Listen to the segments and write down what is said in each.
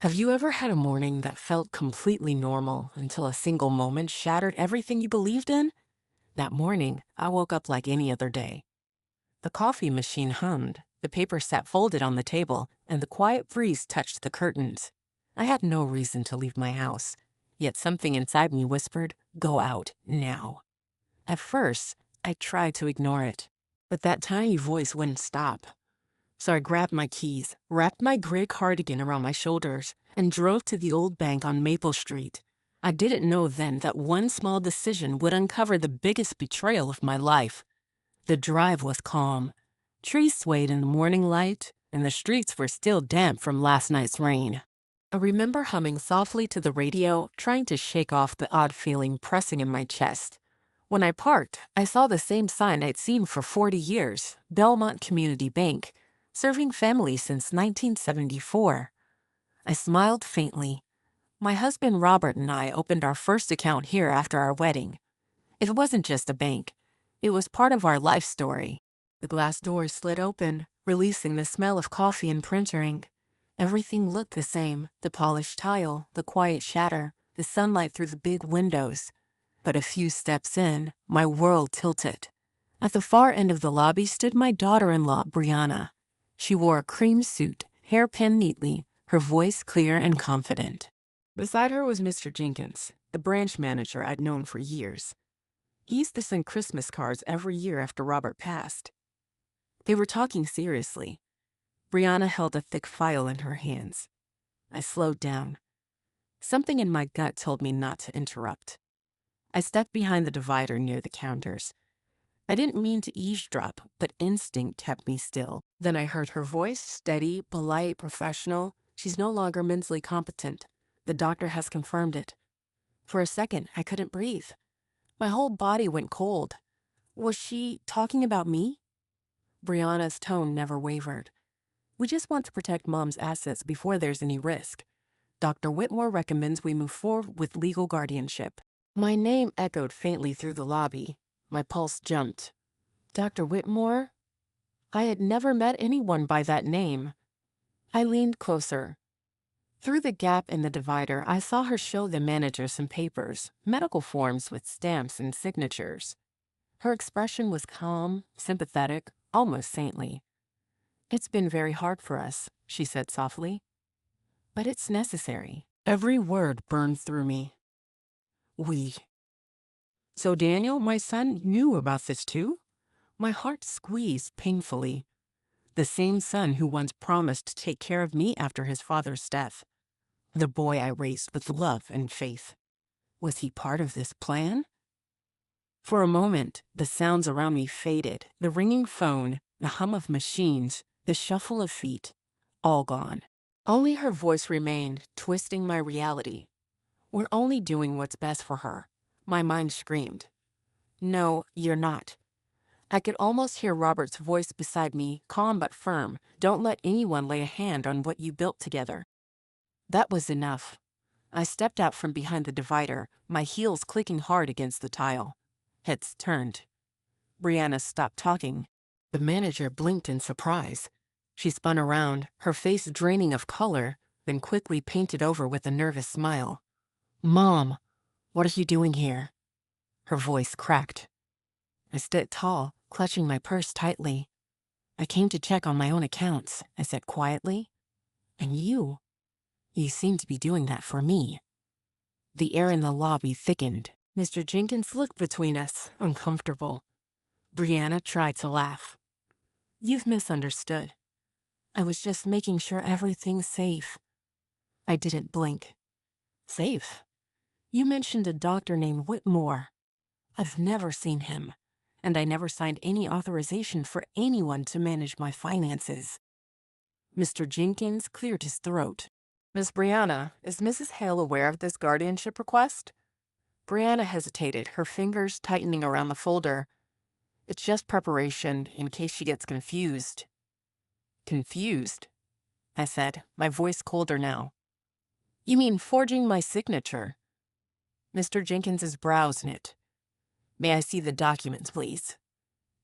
Have you ever had a morning that felt completely normal until a single moment shattered everything you believed in? That morning, I woke up like any other day. The coffee machine hummed, the paper sat folded on the table, and the quiet breeze touched the curtains. I had no reason to leave my house, yet something inside me whispered, "Go out, now." At first, I tried to ignore it, but that tiny voice wouldn't stop. So I grabbed my keys, wrapped my gray cardigan around my shoulders, and drove to the old bank on Maple Street. I didn't know then that one small decision would uncover the biggest betrayal of my life. The drive was calm. Trees swayed in the morning light, and the streets were still damp from last night's rain. I remember humming softly to the radio, trying to shake off the odd feeling pressing in my chest. When I parked, I saw the same sign I'd seen for 40 years, Belmont Community Bank, serving families since 1974. I smiled faintly. My husband Robert and I opened our first account here after our wedding. It wasn't just a bank. It was part of our life story. The glass doors slid open, releasing the smell of coffee and printer ink. Everything looked the same, the polished tile, the quiet shatter, the sunlight through the big windows. But a few steps in, my world tilted. At the far end of the lobby stood my daughter-in-law, Brianna. She wore a cream suit, hair pinned neatly, her voice clear and confident. Beside her was Mr. Jenkins, the branch manager I'd known for years. He used to send Christmas cards every year after Robert passed. They were talking seriously. Brianna held a thick file in her hands. I slowed down. Something in my gut told me not to interrupt. I stepped behind the divider near the counters. I didn't mean to eavesdrop, but instinct kept me still. Then I heard her voice, steady, polite, professional. "She's no longer mentally competent. The doctor has confirmed it." For a second, I couldn't breathe. My whole body went cold. Was she talking about me? Brianna's tone never wavered. "We just want to protect Mom's assets before there's any risk. Dr. Whitmore recommends we move forward with legal guardianship." My name echoed faintly through the lobby. My pulse jumped. Dr. Whitmore? I had never met anyone by that name. I leaned closer. Through the gap in the divider, I saw her show the manager some papers, medical forms with stamps and signatures. Her expression was calm, sympathetic, almost saintly. "It's been very hard for us," she said softly. "But it's necessary." Every word burned through me. We. So Daniel, my son, knew about this too? My heart squeezed painfully. The same son who once promised to take care of me after his father's death. The boy I raised with love and faith. Was he part of this plan? For a moment, the sounds around me faded. The ringing phone, the hum of machines, the shuffle of feet, all gone. Only her voice remained, twisting my reality. "We're only doing what's best for her." My mind screamed. "No, you're not." I could almost hear Robert's voice beside me, calm but firm. "Don't let anyone lay a hand on what you built together." That was enough. I stepped out from behind the divider, my heels clicking hard against the tile. Heads turned. Brianna stopped talking. The manager blinked in surprise. She spun around, her face draining of color, then quickly painted over with a nervous smile. "Mom, what are you doing here?" Her voice cracked. I stood tall, clutching my purse tightly. "I came to check on my own accounts," I said quietly. "And you seem to be doing that for me." The air in the lobby thickened. Mr. Jenkins looked between us, uncomfortable. Brianna tried to laugh. "You've misunderstood. I was just making sure everything's safe." I didn't blink. "Safe? You mentioned a doctor named Whitmore. I've never seen him, and I never signed any authorization for anyone to manage my finances." Mr. Jenkins cleared his throat. "Miss Brianna, is Mrs. Hale aware of this guardianship request?" Brianna hesitated, her fingers tightening around the folder. "It's just preparation, in case she gets confused." "Confused?" I said, my voice colder now. "You mean forging my signature?" Mr. Jenkins's brows knit. "May I see the documents, please?"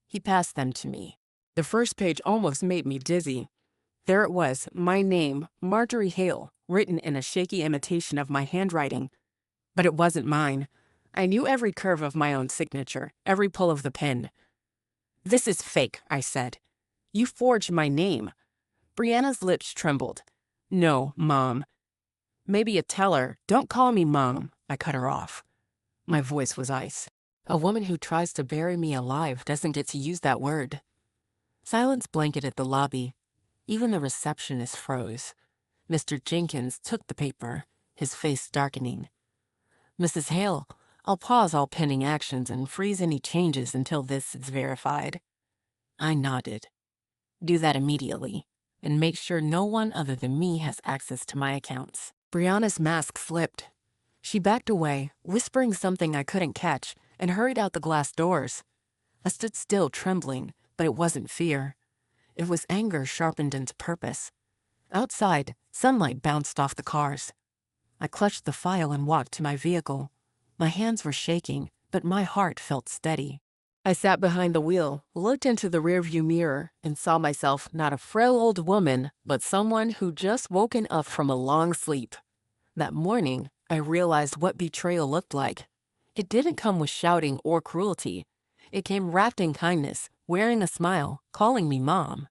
He passed them to me. The first page almost made me dizzy. There it was, my name, Marjorie Hale, written in a shaky imitation of my handwriting. But it wasn't mine. I knew every curve of my own signature, every pull of the pen. "This is fake," I said. "You forged my name." Brianna's lips trembled. "No, Mom." "Maybe a teller. Don't call me Mom," I cut her off. My voice was ice. "A woman who tries to bury me alive doesn't get to use that word." Silence blanketed the lobby. Even the receptionist froze. Mr. Jenkins took the paper, his face darkening. "Mrs. Hale, I'll pause all pending actions and freeze any changes until this is verified." I nodded. "Do that immediately, and make sure no one other than me has access to my accounts." Brianna's mask slipped. She backed away, whispering something I couldn't catch, and hurried out the glass doors. I stood still, trembling, but it wasn't fear. It was anger sharpened into purpose. Outside, sunlight bounced off the cars. I clutched the file and walked to my vehicle. My hands were shaking, but my heart felt steady. I sat behind the wheel, looked into the rearview mirror, and saw myself not a frail old woman, but someone who'd just woken up from a long sleep. That morning, I realized what betrayal looked like. It didn't come with shouting or cruelty. It came wrapped in kindness, wearing a smile, calling me Mom.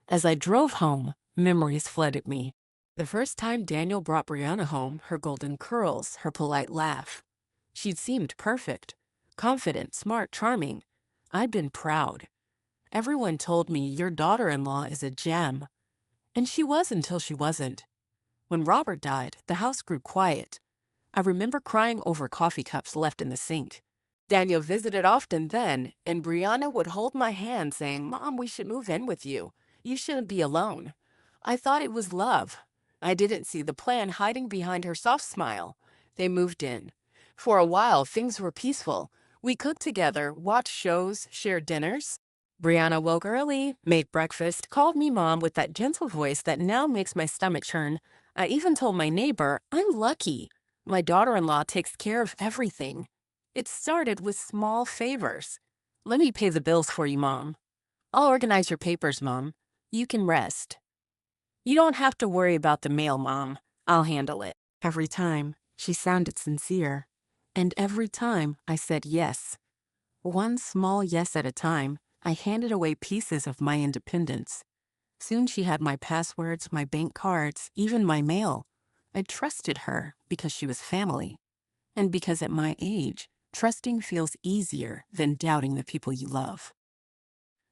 As I drove home, memories flooded me. The first time Daniel brought Brianna home, her golden curls, her polite laugh. She'd seemed perfect, confident, smart, charming. I'd been proud. Everyone told me, "Your daughter-in-law is a gem." And she was until she wasn't. When Robert died, the house grew quiet. I remember crying over coffee cups left in the sink. Daniel visited often then, and Brianna would hold my hand saying, "Mom, we should move in with you. You shouldn't be alone." I thought it was love. I didn't see the plan hiding behind her soft smile. They moved in. For a while, things were peaceful. We cooked together, watched shows, shared dinners. Brianna woke early, made breakfast, called me Mom with that gentle voice that now makes my stomach churn. I even told my neighbor, "I'm lucky. My daughter-in-law takes care of everything." It started with small favors. "Let me pay the bills for you, Mom." "I'll organize your papers, Mom. You can rest." "You don't have to worry about the mail, Mom. I'll handle it." Every time, she sounded sincere. And every time, I said yes. One small yes at a time, I handed away pieces of my independence. Soon she had my passwords, my bank cards, even my mail. I trusted her because she was family. And because at my age, trusting feels easier than doubting the people you love.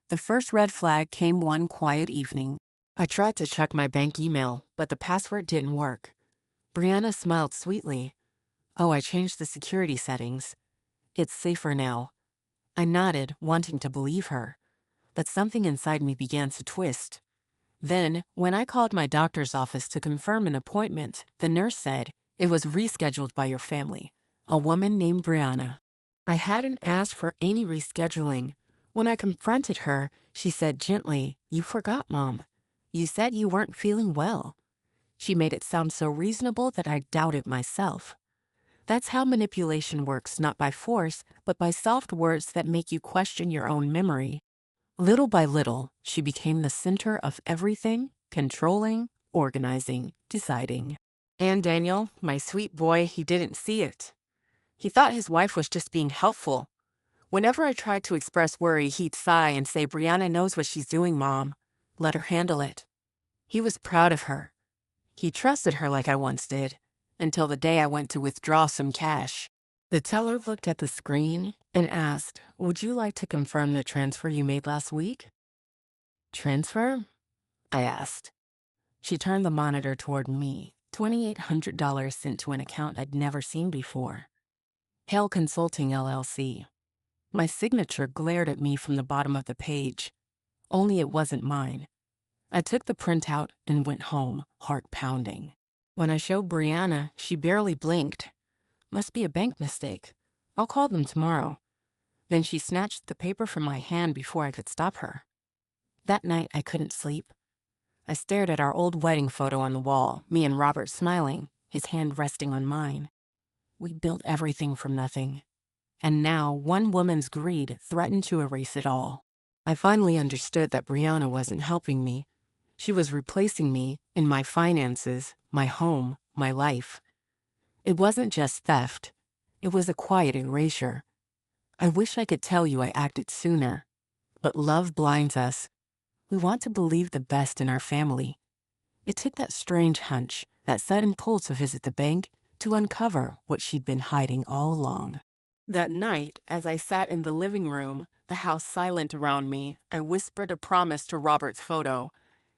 The first red flag came one quiet evening. I tried to check my bank email, but the password didn't work. Brianna smiled sweetly. "Oh, I changed the security settings. It's safer now." I nodded, wanting to believe her. But something inside me began to twist. Then, when I called my doctor's office to confirm an appointment, the nurse said, "It was rescheduled by your family, a woman named Brianna." I hadn't asked for any rescheduling. When I confronted her, she said gently, "You forgot, Mom. You said you weren't feeling well." She made it sound so reasonable that I doubted myself. That's how manipulation works, not by force, but by soft words that make you question your own memory. Little by little, she became the center of everything, controlling, organizing, deciding. And Daniel, my sweet boy, he didn't see it. He thought his wife was just being helpful. Whenever I tried to express worry, he'd sigh and say, "Brianna knows what she's doing, Mom. Let her handle it." He was proud of her. He trusted her like I once did, until the day I went to withdraw some cash. The teller looked at the screen and asked, "Would you like to confirm the transfer you made last week?" "Transfer?" I asked. She turned the monitor toward me, $2,800 sent to an account I'd never seen before. Hale Consulting, LLC. My signature glared at me from the bottom of the page. Only it wasn't mine. I took the printout and went home, heart pounding. When I showed Brianna, she barely blinked. "Must be a bank mistake. I'll call them tomorrow." Then she snatched the paper from my hand before I could stop her. That night, I couldn't sleep. I stared at our old wedding photo on the wall, me and Robert smiling, his hand resting on mine. We built everything from nothing. And now, one woman's greed threatened to erase it all. I finally understood that Brianna wasn't helping me. She was replacing me in my finances, my home, my life. It wasn't just theft. It was a quiet erasure. I wish I could tell you I acted sooner. But love blinds us. We want to believe the best in our family. It took that strange hunch, that sudden pull to visit the bank, to uncover what she'd been hiding all along. That night, as I sat in the living room, the house silent around me, I whispered a promise to Robert's photo.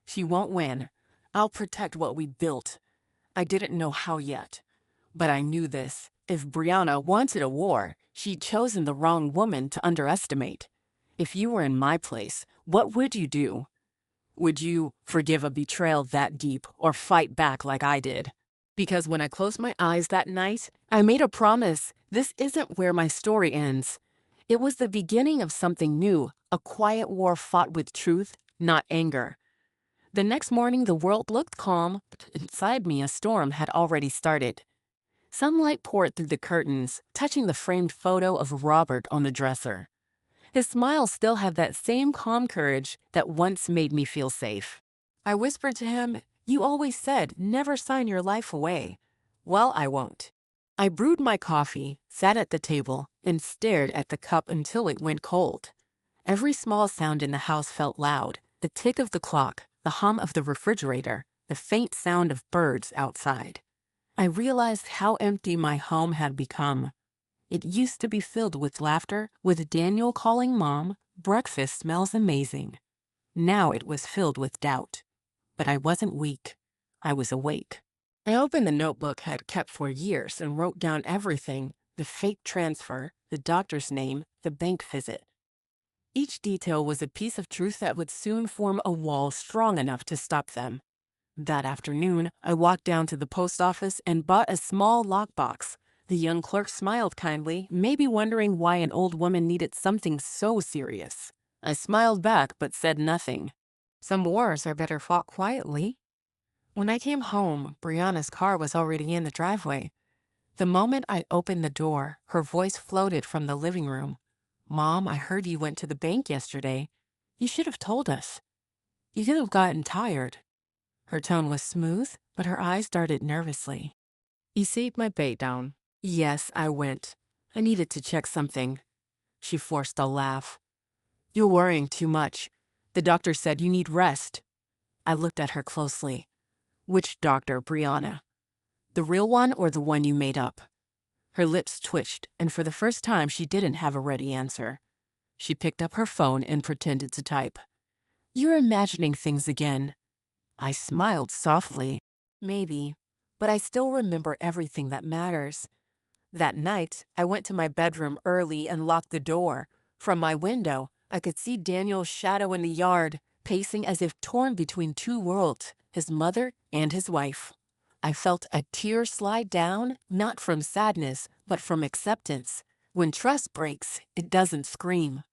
She won't win. I'll protect what we built. I didn't know how yet. But I knew this. If Brianna wanted a war, she'd chosen the wrong woman to underestimate. If you were in my place, what would you do? Would you forgive a betrayal that deep or fight back like I did? Because when I closed my eyes that night, I made a promise. This isn't where my story ends. It was the beginning of something new, a quiet war fought with truth, not anger. The next morning, the world looked calm, but inside me, a storm had already started. Sunlight poured through the curtains, touching the framed photo of Robert on the dresser. His smile still had that same calm courage that once made me feel safe. I whispered to him, "You always said never sign your life away." Well, I won't. I brewed my coffee, sat at the table, and stared at the cup until it went cold. Every small sound in the house felt loud. The tick of the clock, the hum of the refrigerator, the faint sound of birds outside. I realized how empty my home had become. It used to be filled with laughter, with Daniel calling Mom, "Breakfast smells amazing." Now it was filled with doubt. But I wasn't weak. I was awake. I opened the notebook I'd kept for years and wrote down everything: the fake transfer, the doctor's name, the bank visit. Each detail was a piece of truth that would soon form a wall strong enough to stop them. That afternoon, I walked down to the post office and bought a small lockbox. The young clerk smiled kindly, maybe wondering why an old woman needed something so serious. I smiled back but said nothing. Some wars are better fought quietly. When I came home, Brianna's car was already in the driveway. The moment I opened the door, her voice floated from the living room. "Mom, I heard you went to the bank yesterday. You should have told us. You could have gotten tired." Her tone was smooth, but her eyes darted nervously. "You saved my bait down." "Yes, I went. I needed to check something." She forced a laugh. "You're worrying too much. The doctor said you need rest." I looked at her closely. "Which doctor, Brianna? The real one or the one you made up?" Her lips twitched, and for the first time she didn't have a ready answer. She picked up her phone and pretended to type. "You're imagining things again." I smiled softly. "Maybe, but I still remember everything that matters." That night, I went to my bedroom early and locked the door. From my window, I could see Daniel's shadow in the yard, pacing as if torn between two worlds, his mother and his wife. I felt a tear slide down, not from sadness, but from acceptance. When trust breaks, it doesn't scream.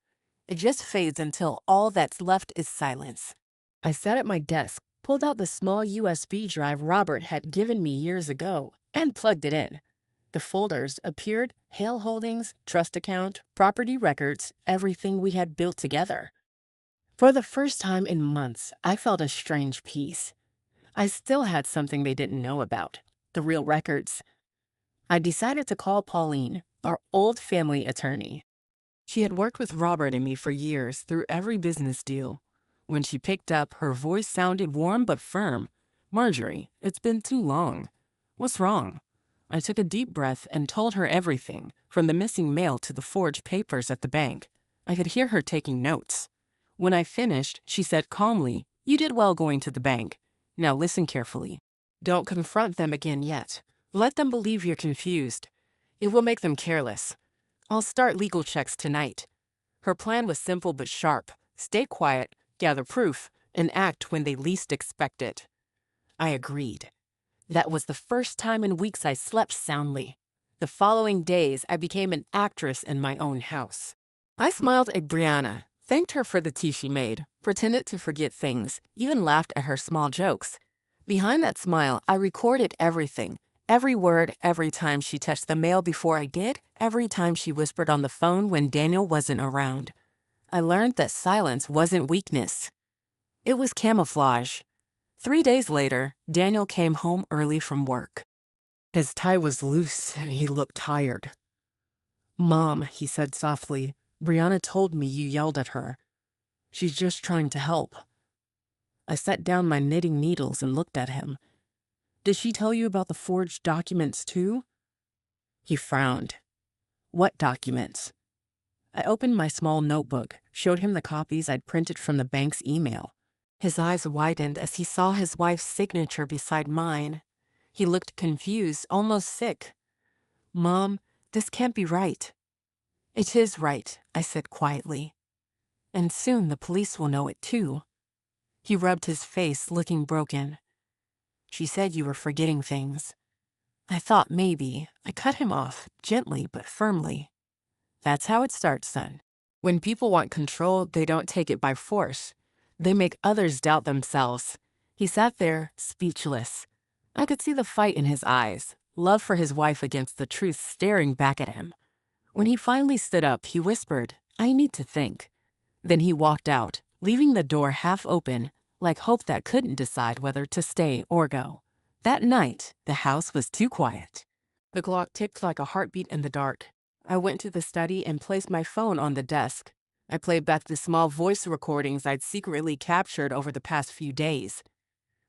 It just fades until all that's left is silence. I sat at my desk, pulled out the small USB drive Robert had given me years ago, and plugged it in. The folders appeared: Hale Holdings, trust account, property records, everything we had built together. For the first time in months, I felt a strange peace. I still had something they didn't know about: the real records. I decided to call Pauline, our old family attorney. She had worked with Robert and me for years through every business deal. When she picked up, her voice sounded warm but firm. "Marjorie, it's been too long. What's wrong?" I took a deep breath and told her everything, from the missing mail to the forged papers at the bank. I could hear her taking notes. When I finished, she said calmly, "You did well going to the bank. Now listen carefully. Don't confront them again yet. Let them believe you're confused. It will make them careless. I'll start legal checks tonight." Her plan was simple but sharp. Stay quiet, gather proof, and act when they least expect it. I agreed. That was the first time in weeks I slept soundly. The following days, I became an actress in my own house. I smiled at Brianna, thanked her for the tea she made, pretended to forget things, even laughed at her small jokes. Behind that smile, I recorded everything. Every word, every time she touched the mail before I did, every time she whispered on the phone when Daniel wasn't around. I learned that silence wasn't weakness. It was camouflage. 3 days later, Daniel came home early from work. His tie was loose and he looked tired. "Mom," he said softly, "Brianna told me you yelled at her. She's just trying to help." I set down my knitting needles and looked at him. "Did she tell you about the forged documents too?" He frowned. "What documents?" I opened my small notebook, showed him the copies I'd printed from the bank's email. His eyes widened as he saw his wife's signature beside mine. He looked confused, almost sick. "Mom, this can't be right." "It is right," I said quietly. "And soon the police will know it too." He rubbed his face, looking broken. "She said you were forgetting things." I thought maybe. I cut him off, gently but firmly. "That's how it starts, son. When people want control, they don't take it by force. They make others doubt themselves." He sat there, speechless. I could see the fight in his eyes, love for his wife against the truth staring back at him. When he finally stood up, he whispered, "I need to think." Then he walked out, leaving the door half open, like hope that couldn't decide whether to stay or go. That night, the house was too quiet. The clock ticked like a heartbeat in the dark. I went to the study and placed my phone on the desk. I played back the small voice recordings I'd secretly captured over the past few days.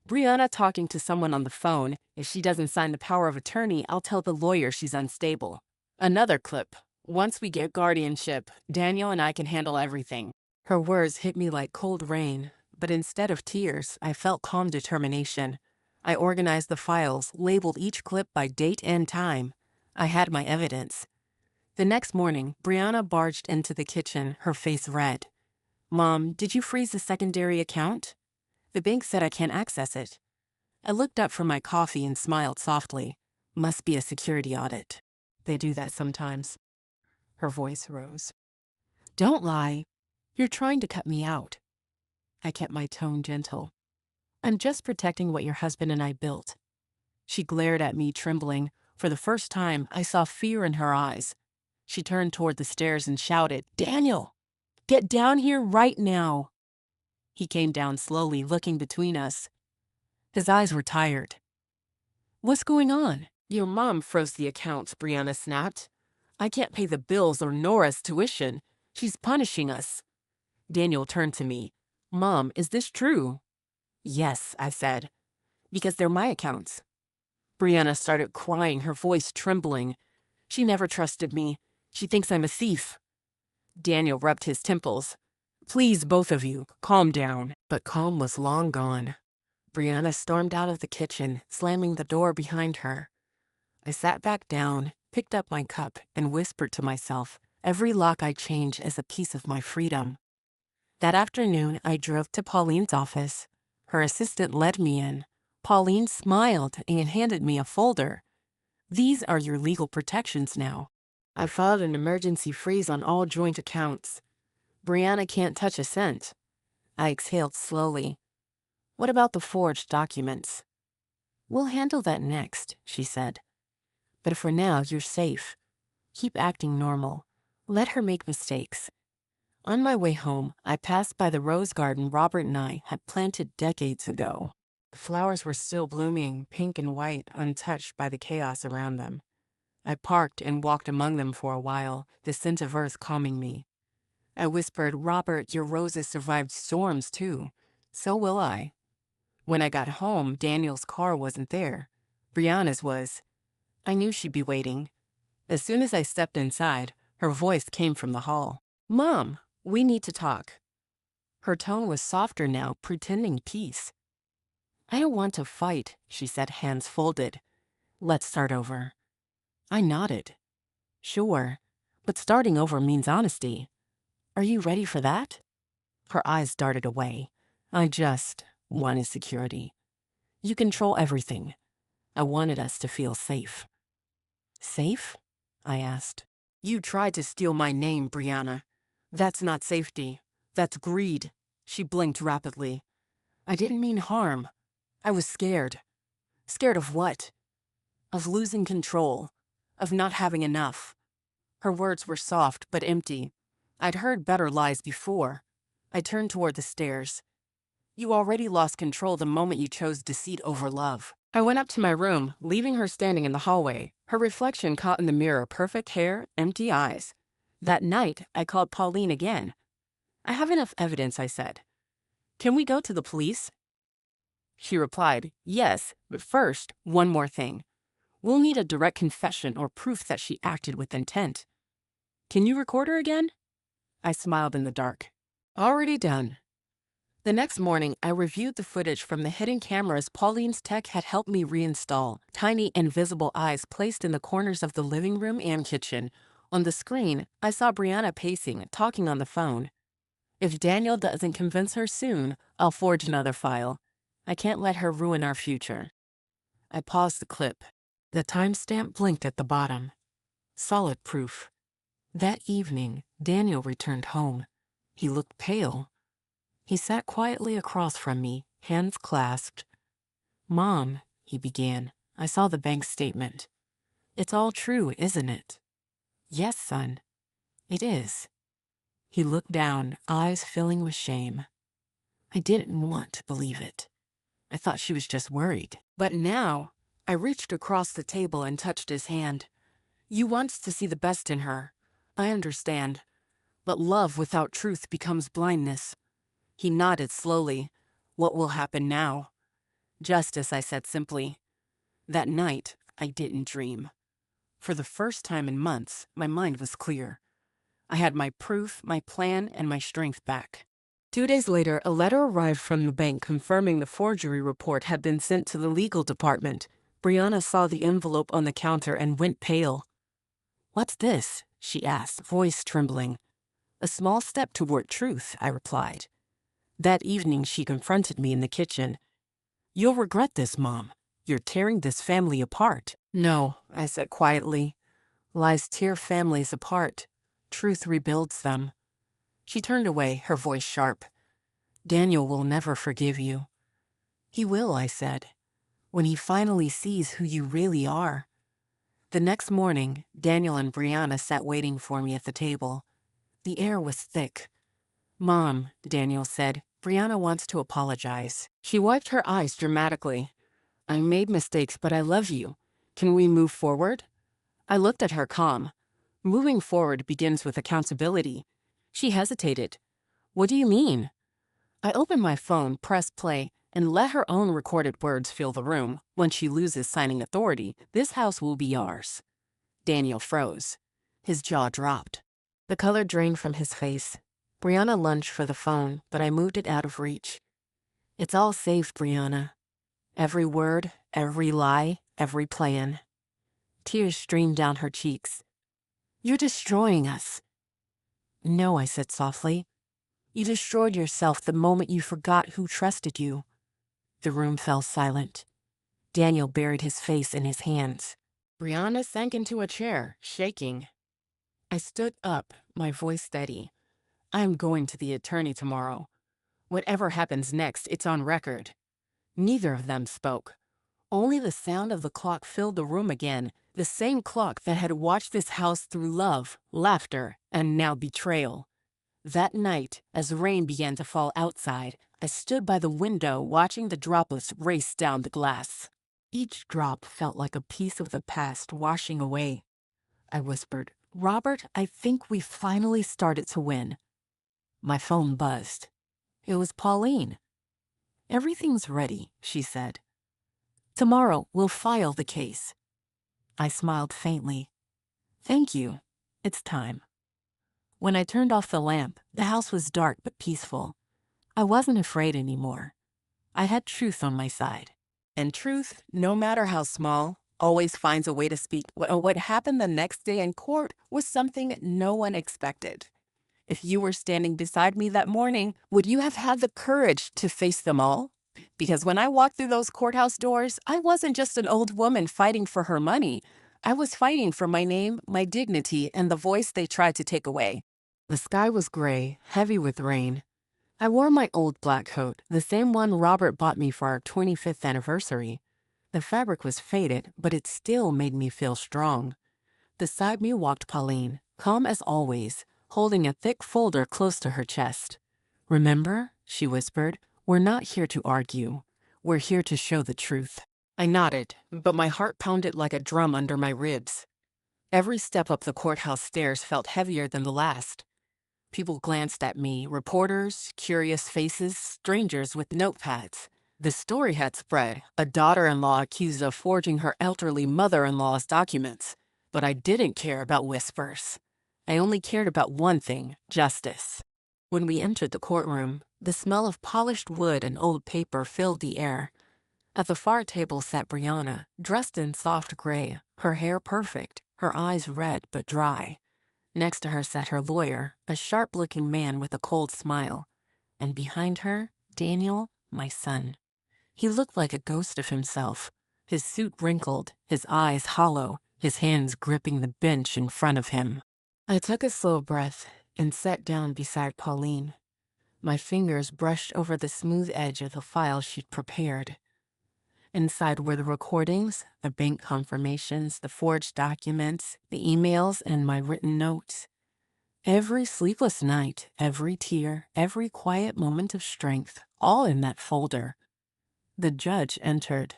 Brianna talking to someone on the phone. "If she doesn't sign the power of attorney, I'll tell the lawyer she's unstable." Another clip. "Once we get guardianship, Daniel and I can handle everything." Her words hit me like cold rain, but instead of tears, I felt calm determination. I organized the files, labeled each clip by date and time. I had my evidence. The next morning, Brianna barged into the kitchen, her face red. "Mom, did you freeze the secondary account?" "The bank said I can't access it." I looked up from my coffee and smiled softly. "Must be a security audit. They do that sometimes." Her voice rose. "Don't lie. You're trying to cut me out." I kept my tone gentle. "I'm just protecting what your husband and I built." She glared at me, trembling. For the first time, I saw fear in her eyes. She turned toward the stairs and shouted, "Daniel, get down here right now." He came down slowly, looking between us. His eyes were tired. "What's going on?" "Your mom froze the accounts," Brianna snapped. "I can't pay the bills or Nora's tuition. She's punishing us." Daniel turned to me. "Mom, is this true?" "Yes," I said, "because they're my accounts." Brianna started crying, her voice trembling. "She never trusted me. She thinks I'm a thief." Daniel rubbed his temples. "Please, both of you, calm down." But calm was long gone. Brianna stormed out of the kitchen, slamming the door behind her. I sat back down, picked up my cup, and whispered to myself, every lock I change is a piece of my freedom. That afternoon, I drove to Pauline's office. Her assistant led me in. Pauline smiled and handed me a folder. "These are your legal protections now. I filed an emergency freeze on all joint accounts. Brianna can't touch a cent." I exhaled slowly. "What about the forged documents?" "We'll handle that next," she said. "But for now, you're safe. Keep acting normal. Let her make mistakes." On my way home, I passed by the rose garden Robert and I had planted decades ago. The flowers were still blooming, pink and white, untouched by the chaos around them. I parked and walked among them for a while, the scent of earth calming me. I whispered, "Robert, your roses survived storms too. So will I." When I got home, Daniel's car wasn't there. Brianna's was. I knew she'd be waiting. As soon as I stepped inside, her voice came from the hall. "Mom, we need to talk." Her tone was softer now, pretending peace. "I don't want to fight," she said, hands folded. "Let's start over." I nodded. "Sure, but starting over means honesty. Are you ready for that?" Her eyes darted away. "I just wanted security. You control everything. I wanted us to feel safe." "Safe?" I asked. "You tried to steal my name, Brianna. That's not safety. That's greed." She blinked rapidly. "I didn't mean harm. I was scared." "Scared of what?" "Of losing control. Of not having enough." Her words were soft but empty. I'd heard better lies before. I turned toward the stairs. You already lost control the moment you chose deceit over love. I went up to my room, leaving her standing in the hallway, her reflection caught in the mirror, perfect hair, empty eyes. That night, I called Pauline again. I have enough evidence, I said. Can we go to the police? She replied, yes, but first, one more thing. We'll need a direct confession or proof that she acted with intent. Can you record her again? I smiled in the dark. Already done. The next morning, I reviewed the footage from the hidden cameras Pauline's tech had helped me reinstall, tiny invisible eyes placed in the corners of the living room and kitchen. On the screen, I saw Brianna pacing, talking on the phone. If Daniel doesn't convince her soon, I'll forge another file. I can't let her ruin our future. I paused the clip. The timestamp blinked at the bottom. Solid proof. That evening, Daniel returned home. He looked pale. He sat quietly across from me, hands clasped. Mom, he began, I saw the bank statement. It's all true, isn't it? Yes, son. It is. He looked down, eyes filling with shame. I didn't want to believe it. I thought she was just worried. But now, I reached across the table and touched his hand. You want to see the best in her. I understand. But love without truth becomes blindness. He nodded slowly. What will happen now? Justice, I said simply. That night, I didn't dream. For the first time in months, my mind was clear. I had my proof, my plan, and my strength back. 2 days later, a letter arrived from the bank confirming the forgery report had been sent to the legal department. Brianna saw the envelope on the counter and went pale. What's this? She asked, voice trembling. A small step toward truth, I replied. That evening, she confronted me in the kitchen. You'll regret this, Mom. You're tearing this family apart. No, I said quietly. Lies tear families apart. Truth rebuilds them. She turned away, her voice sharp. Daniel will never forgive you. He will, I said, when he finally sees who you really are. The next morning, Daniel and Brianna sat waiting for me at the table. The air was thick. Mom, Daniel said, Brianna wants to apologize. She wiped her eyes dramatically. I made mistakes, but I love you. Can we move forward? I looked at her calm. Moving forward begins with accountability. She hesitated. What do you mean? I opened my phone, pressed play, and let her own recorded words fill the room. When she loses signing authority, this house will be ours. Daniel froze. His jaw dropped. The color drained from his face. Brianna lunged for the phone, but I moved it out of reach. It's all safe, Brianna. Every word, every lie, every plan. Tears streamed down her cheeks. You're destroying us. No, I said softly. You destroyed yourself the moment you forgot who trusted you. The room fell silent. Daniel buried his face in his hands. Brianna sank into a chair, shaking. I stood up, my voice steady. I'm going to the attorney tomorrow. Whatever happens next, it's on record. Neither of them spoke. Only the sound of the clock filled the room again, the same clock that had watched this house through love, laughter, and now betrayal. That night, as rain began to fall outside, I stood by the window watching the droplets race down the glass. Each drop felt like a piece of the past washing away. I whispered, Robert, I think we finally started to win. My phone buzzed. It was Pauline. Everything's ready, she said. Tomorrow, we'll file the case. I smiled faintly. Thank you. It's time. When I turned off the lamp, the house was dark but peaceful. I wasn't afraid anymore. I had truth on my side. And truth, no matter how small, always finds a way to speak. What happened the next day in court was something no one expected. If you were standing beside me that morning, would you have had the courage to face them all? Because when I walked through those courthouse doors, I wasn't just an old woman fighting for her money. I was fighting for my name, my dignity, and the voice they tried to take away. The sky was gray, heavy with rain. I wore my old black coat, the same one Robert bought me for our 25th anniversary. The fabric was faded, but it still made me feel strong. Beside me walked Pauline, calm as always, holding a thick folder close to her chest. Remember, she whispered, We're not here to argue. We're here to show the truth. I nodded, but my heart pounded like a drum under my ribs. Every step up the courthouse stairs felt heavier than the last. People glanced at me, reporters, curious faces, strangers with notepads. The story had spread, a daughter-in-law accused of forging her elderly mother-in-law's documents. But I didn't care about whispers. I only cared about one thing, justice. When we entered the courtroom, the smell of polished wood and old paper filled the air. At the far table sat Brianna, dressed in soft gray, her hair perfect, her eyes red but dry. Next to her sat her lawyer, a sharp-looking man with a cold smile. And behind her, Daniel, my son. He looked like a ghost of himself, his suit wrinkled, his eyes hollow, his hands gripping the bench in front of him. I took a slow breath and sat down beside Pauline. My fingers brushed over the smooth edge of the file she'd prepared. Inside were the recordings, the bank confirmations, the forged documents, the emails, and my written notes. Every sleepless night, every tear, every quiet moment of strength, all in that folder. The judge entered,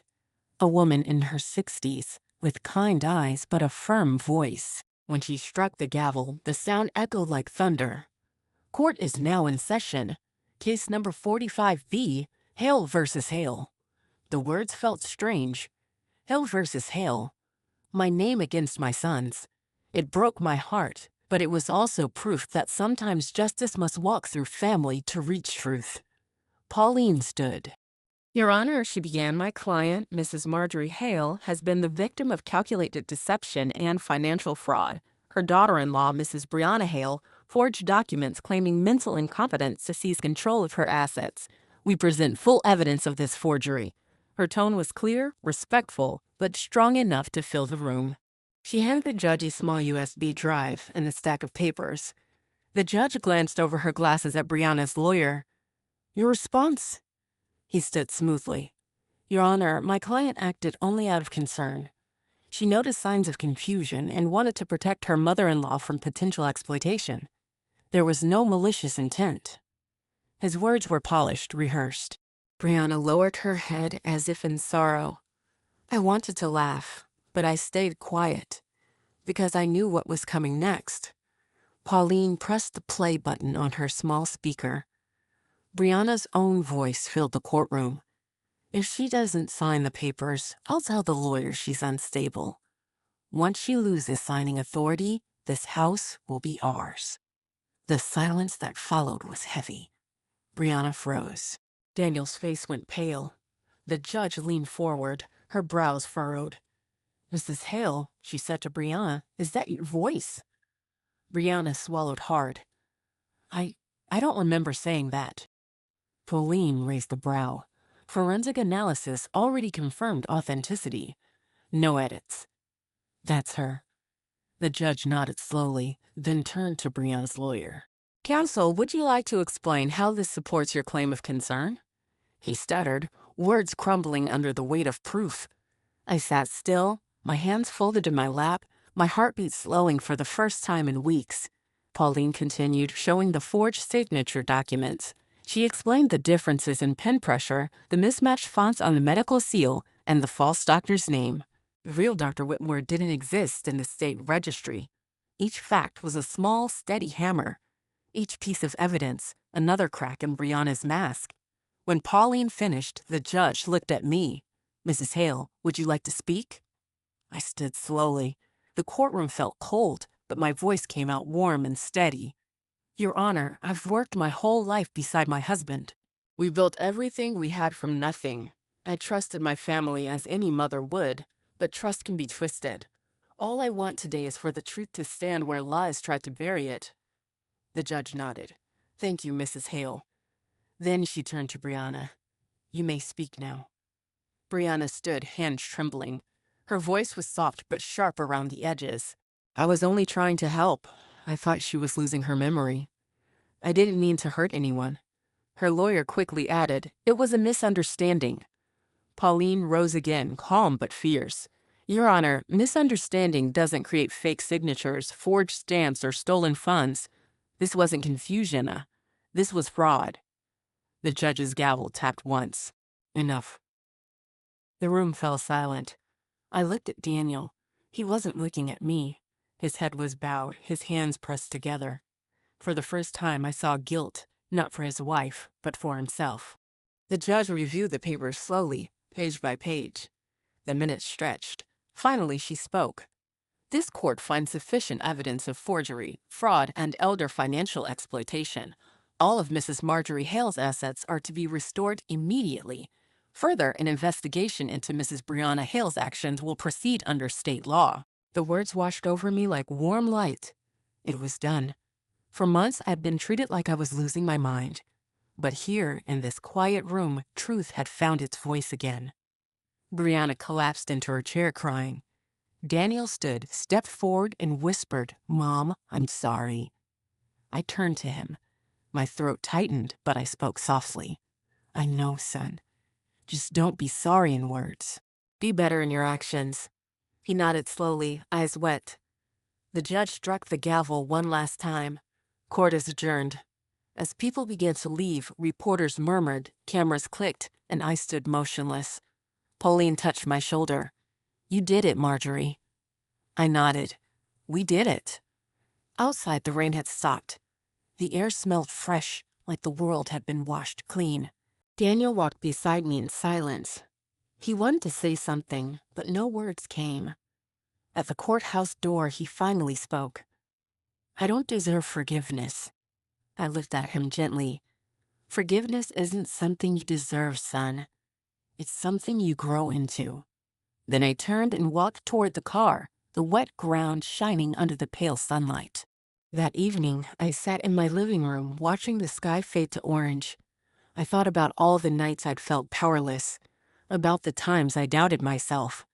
a woman in her 60s, with kind eyes but a firm voice. When she struck the gavel, the sound echoed like thunder. Court is now in session. Case number 45B, Hale versus Hale. The words felt strange. Hale versus Hale. My name against my son's. It broke my heart, but it was also proof that sometimes justice must walk through family to reach truth. Pauline stood. Your Honor, she began, my client, Mrs. Marjorie Hale, has been the victim of calculated deception and financial fraud. Her daughter-in-law, Mrs. Brianna Hale, forged documents claiming mental incompetence to seize control of her assets. We present full evidence of this forgery. Her tone was clear, respectful, but strong enough to fill the room. She handed the judge a small USB drive and a stack of papers. The judge glanced over her glasses at Brianna's lawyer. Your response? He stood smoothly. Your Honor, my client acted only out of concern. She noticed signs of confusion and wanted to protect her mother-in-law from potential exploitation. There was no malicious intent. His words were polished, rehearsed. Brianna lowered her head as if in sorrow. I wanted to laugh, but I stayed quiet, because I knew what was coming next. Pauline pressed the play button on her small speaker. Brianna's own voice filled the courtroom. If she doesn't sign the papers, I'll tell the lawyer she's unstable. Once she loses signing authority, this house will be ours. The silence that followed was heavy. Brianna froze. Daniel's face went pale. The judge leaned forward, her brows furrowed. Mrs. Hale, she said to Brianna, is that your voice? Brianna swallowed hard. I don't remember saying that. Pauline raised a brow. Forensic analysis already confirmed authenticity. No edits. That's her. The judge nodded slowly, then turned to Brianna's lawyer. Counsel, would you like to explain how this supports your claim of concern? He stuttered, words crumbling under the weight of proof. I sat still, my hands folded in my lap, my heartbeat slowing for the first time in weeks. Pauline continued, showing the forged signature documents. She explained the differences in pen pressure, the mismatched fonts on the medical seal, and the false doctor's name. The real Dr. Whitmore didn't exist in the state registry. Each fact was a small, steady hammer. Each piece of evidence, another crack in Brianna's mask. When Pauline finished, the judge looked at me. Mrs. Hale, would you like to speak? I stood slowly. The courtroom felt cold, but my voice came out warm and steady. Your Honor, I've worked my whole life beside my husband. We built everything we had from nothing. I trusted my family as any mother would, but trust can be twisted. All I want today is for the truth to stand where lies tried to bury it. The judge nodded. Thank you, Mrs. Hale. Then she turned to Brianna. You may speak now. Brianna stood, hands trembling. Her voice was soft but sharp around the edges. I was only trying to help. I thought she was losing her memory. I didn't mean to hurt anyone. Her lawyer quickly added, it was a misunderstanding. Pauline rose again, calm but fierce. Your Honor, misunderstanding doesn't create fake signatures, forged stamps, or stolen funds. This wasn't confusion. This was fraud. The judge's gavel tapped once. Enough. The room fell silent. I looked at Daniel. He wasn't looking at me. His head was bowed, his hands pressed together. For the first time, I saw guilt, not for his wife, but for himself. The judge reviewed the papers slowly, page by page. The minutes stretched. Finally, she spoke. This court finds sufficient evidence of forgery, fraud, and elder financial exploitation. All of Mrs. Marjorie Hale's assets are to be restored immediately. Further, an investigation into Mrs. Brianna Hale's actions will proceed under state law. The words washed over me like warm light. It was done. For months, I'd been treated like I was losing my mind. But here, in this quiet room, truth had found its voice again. Brianna collapsed into her chair crying. Daniel stood, stepped forward, and whispered, "Mom, I'm sorry." I turned to him. My throat tightened, but I spoke softly. "I know, son. Just don't be sorry in words. Be better in your actions." He nodded slowly, eyes wet. The judge struck the gavel one last time. Court is adjourned. As people began to leave, reporters murmured, cameras clicked, and I stood motionless. Pauline touched my shoulder. "You did it, Marjorie." I nodded. We did it. Outside, the rain had stopped. The air smelled fresh, like the world had been washed clean. Daniel walked beside me in silence. He wanted to say something, but no words came. At the courthouse door, he finally spoke. "I don't deserve forgiveness." I looked at him gently. "Forgiveness isn't something you deserve, son. It's something you grow into." Then I turned and walked toward the car, the wet ground shining under the pale sunlight. That evening, I sat in my living room watching the sky fade to orange. I thought about all the nights I'd felt powerless, about the times I doubted myself.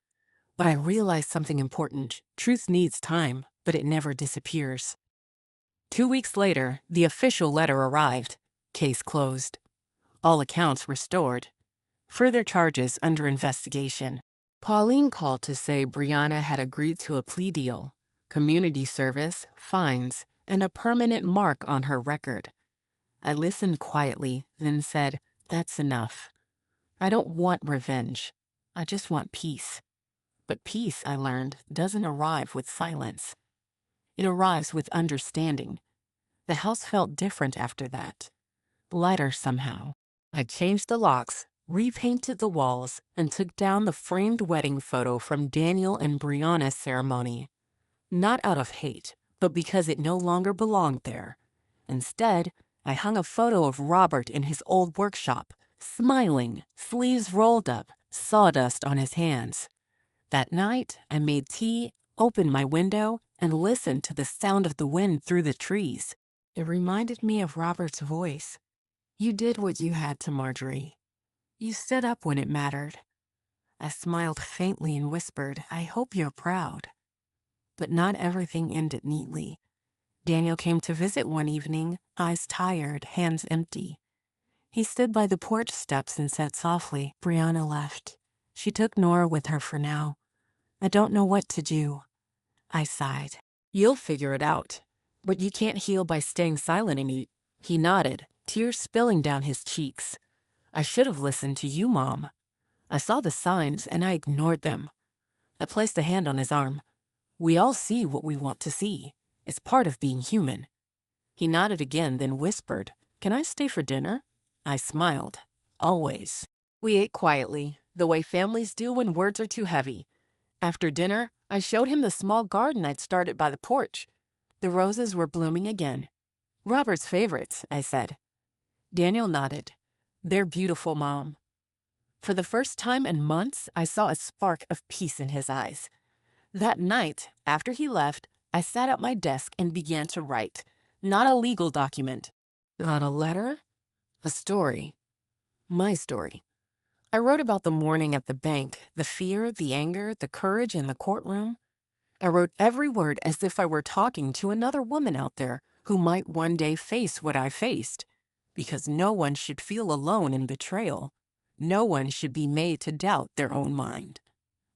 But I realized something important. Truth needs time, but it never disappears. 2 weeks later, the official letter arrived. Case closed. All accounts restored. Further charges under investigation. Pauline called to say Brianna had agreed to a plea deal, community service, fines, and a permanent mark on her record. I listened quietly, then said, "That's enough. I don't want revenge. I just want peace." But peace, I learned, doesn't arrive with silence. It arrives with understanding. The house felt different after that. Lighter somehow. I changed the locks, repainted the walls, and took down the framed wedding photo from Daniel and Brianna's ceremony. Not out of hate, but because it no longer belonged there. Instead, I hung a photo of Robert in his old workshop, smiling, sleeves rolled up, sawdust on his hands. That night, I made tea, opened my window, and listened to the sound of the wind through the trees. It reminded me of Robert's voice. "You did what you had to, Marjorie. You stood up when it mattered." I smiled faintly and whispered, "I hope you're proud." But not everything ended neatly. Daniel came to visit one evening, eyes tired, hands empty. He stood by the porch steps and said softly, "Brianna left. She took Nora with her for now. I don't know what to do." I sighed. "You'll figure it out. But you can't heal by staying silent and eat." He nodded, tears spilling down his cheeks. "I should have listened to you, Mom. I saw the signs and I ignored them." I placed a hand on his arm. "We all see what we want to see. It's part of being human." He nodded again, then whispered, "Can I stay for dinner?" I smiled. "Always." We ate quietly, the way families do when words are too heavy. After dinner, I showed him the small garden I'd started by the porch. The roses were blooming again. "Robert's favorites," I said. Daniel nodded. "They're beautiful, Mom." For the first time in months, I saw a spark of peace in his eyes. That night, after he left, I sat at my desk and began to write. Not a legal document. Not a letter. A story. My story. I wrote about the morning at the bank, the fear, the anger, the courage in the courtroom. I wrote every word as if I were talking to another woman out there who might one day face what I faced. Because no one should feel alone in betrayal. No one should be made to doubt their own mind.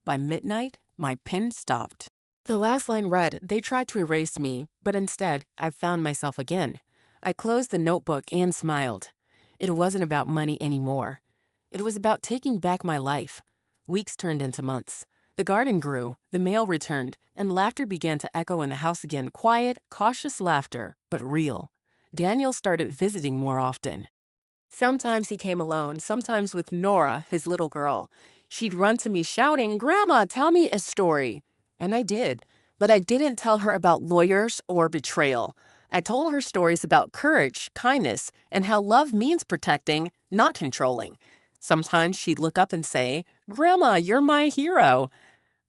By midnight, my pen stopped. The last line read, "They tried to erase me, but instead, I found myself again." I closed the notebook and smiled. It wasn't about money anymore. It was about taking back my life. Weeks turned into months. The garden grew, the mail returned, and laughter began to echo in the house again. Quiet, cautious laughter, but real. Daniel started visiting more often. Sometimes he came alone, sometimes with Nora, his little girl. She'd run to me shouting, "Grandma, tell me a story." And I did. But I didn't tell her about lawyers or betrayal. I told her stories about courage, kindness, and how love means protecting, not controlling. Sometimes she'd look up and say, "Grandma, you're my hero."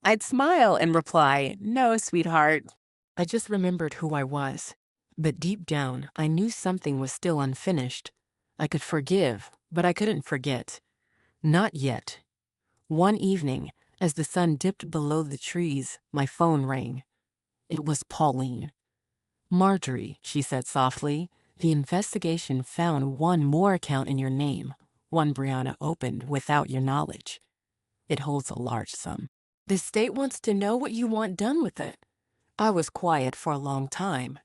I'd smile and reply, "No, sweetheart." I just remembered who I was. But deep down, I knew something was still unfinished. I could forgive, but I couldn't forget. Not yet. One evening, as the sun dipped below the trees, my phone rang. It was Pauline. "Marjorie," she said softly, "the investigation found one more account in your name, one Brianna opened without your knowledge. It holds a large sum. The state wants to know what you want done with it." I was quiet for a long time.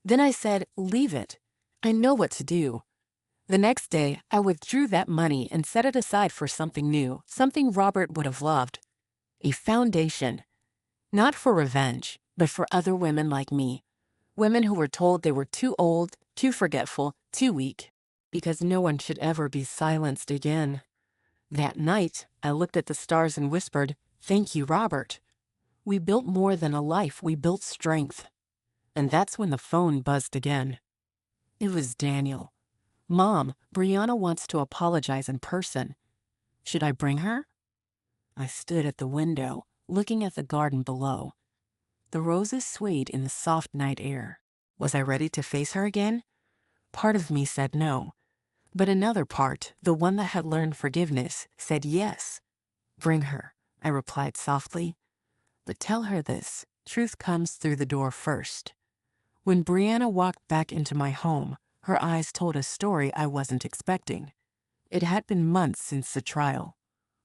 Then I said, "Leave it. I know what to do." The next day, I withdrew that money and set it aside for something new, something Robert would have loved. A foundation. Not for revenge, but for other women like me. Women who were told they were too old, too forgetful, too weak. Because no one should ever be silenced again. That night, I looked at the stars and whispered, "Thank you, Robert." We built more than a life, we built strength. And that's when the phone buzzed again. It was Daniel. "Mom, Brianna wants to apologize in person. Should I bring her?" I stood at the window, looking at the garden below. The roses swayed in the soft night air. Was I ready to face her again? Part of me said no. But another part, the one that had learned forgiveness, said yes. "Bring her," I replied softly. "But tell her this. Truth comes through the door first." When Brianna walked back into my home, her eyes told a story I wasn't expecting. It had been months since the trial,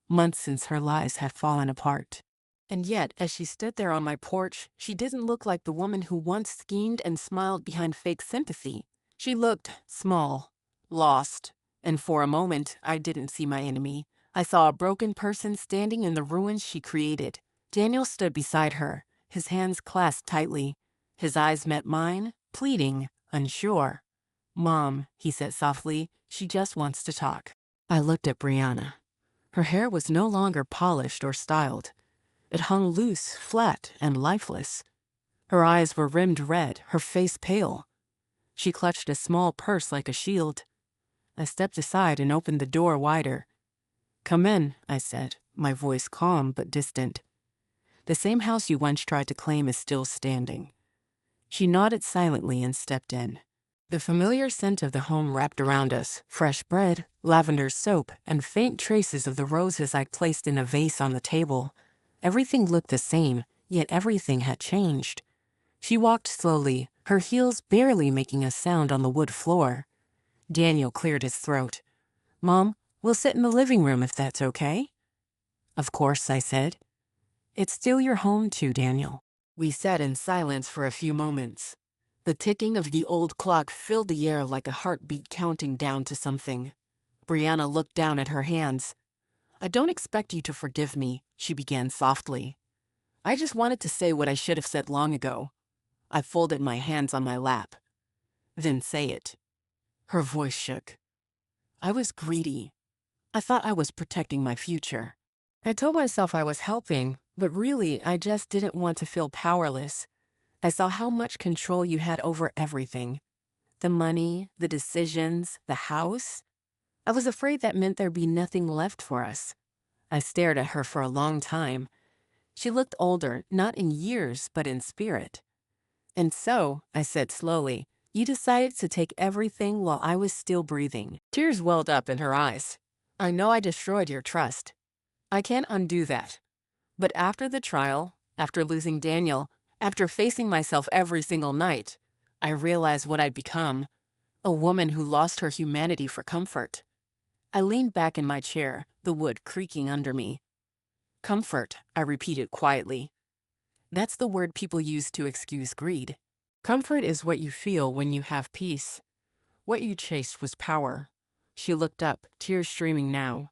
months since her lies had fallen apart. And yet, as she stood there on my porch, she didn't look like the woman who once schemed and smiled behind fake sympathy. She looked small, lost, and for a moment, I didn't see my enemy. I saw a broken person standing in the ruins she created. Daniel stood beside her, his hands clasped tightly. His eyes met mine, pleading, unsure. "Mom," he said softly, "she just wants to talk." I looked at Brianna. Her hair was no longer polished or styled. It hung loose, flat, and lifeless. Her eyes were rimmed red, her face pale. She clutched a small purse like a shield. I stepped aside and opened the door wider. "Come in," I said, my voice calm but distant. "The same house you once tried to claim is still standing." She nodded silently and stepped in. The familiar scent of the home wrapped around us, fresh bread, lavender soap, and faint traces of the roses I'd placed in a vase on the table. Everything looked the same, yet everything had changed. She walked slowly, her heels barely making a sound on the wood floor. Daniel cleared his throat. "Mom, we'll sit in the living room if that's okay." "Of course," I said. "It's still your home too, Daniel." We sat in silence for a few moments. The ticking of the old clock filled the air like a heartbeat counting down to something. Brianna looked down at her hands. "I don't expect you to forgive me," she began softly. "I just wanted to say what I should have said long ago." I folded my hands on my lap. "Then say it." Her voice shook. I was greedy. I thought I was protecting my future. I told myself I was helping, but really I just didn't want to feel powerless. I saw how much control you had over everything. The money, the decisions, the house. I was afraid that meant there'd be nothing left for us. I stared at her for a long time. She looked older, not in years, but in spirit. "And so," I said slowly, "you decided to take everything while I was still breathing." Tears welled up in her eyes. "I know I destroyed your trust. I can't undo that. But after the trial, after losing Daniel, after facing myself every single night, I realized what I'd become. A woman who lost her humanity for comfort." I leaned back in my chair, the wood creaking under me. "Comfort," I repeated quietly. "That's the word people use to excuse greed. Comfort is what you feel when you have peace. What you chased was power. She looked up, tears streaming now.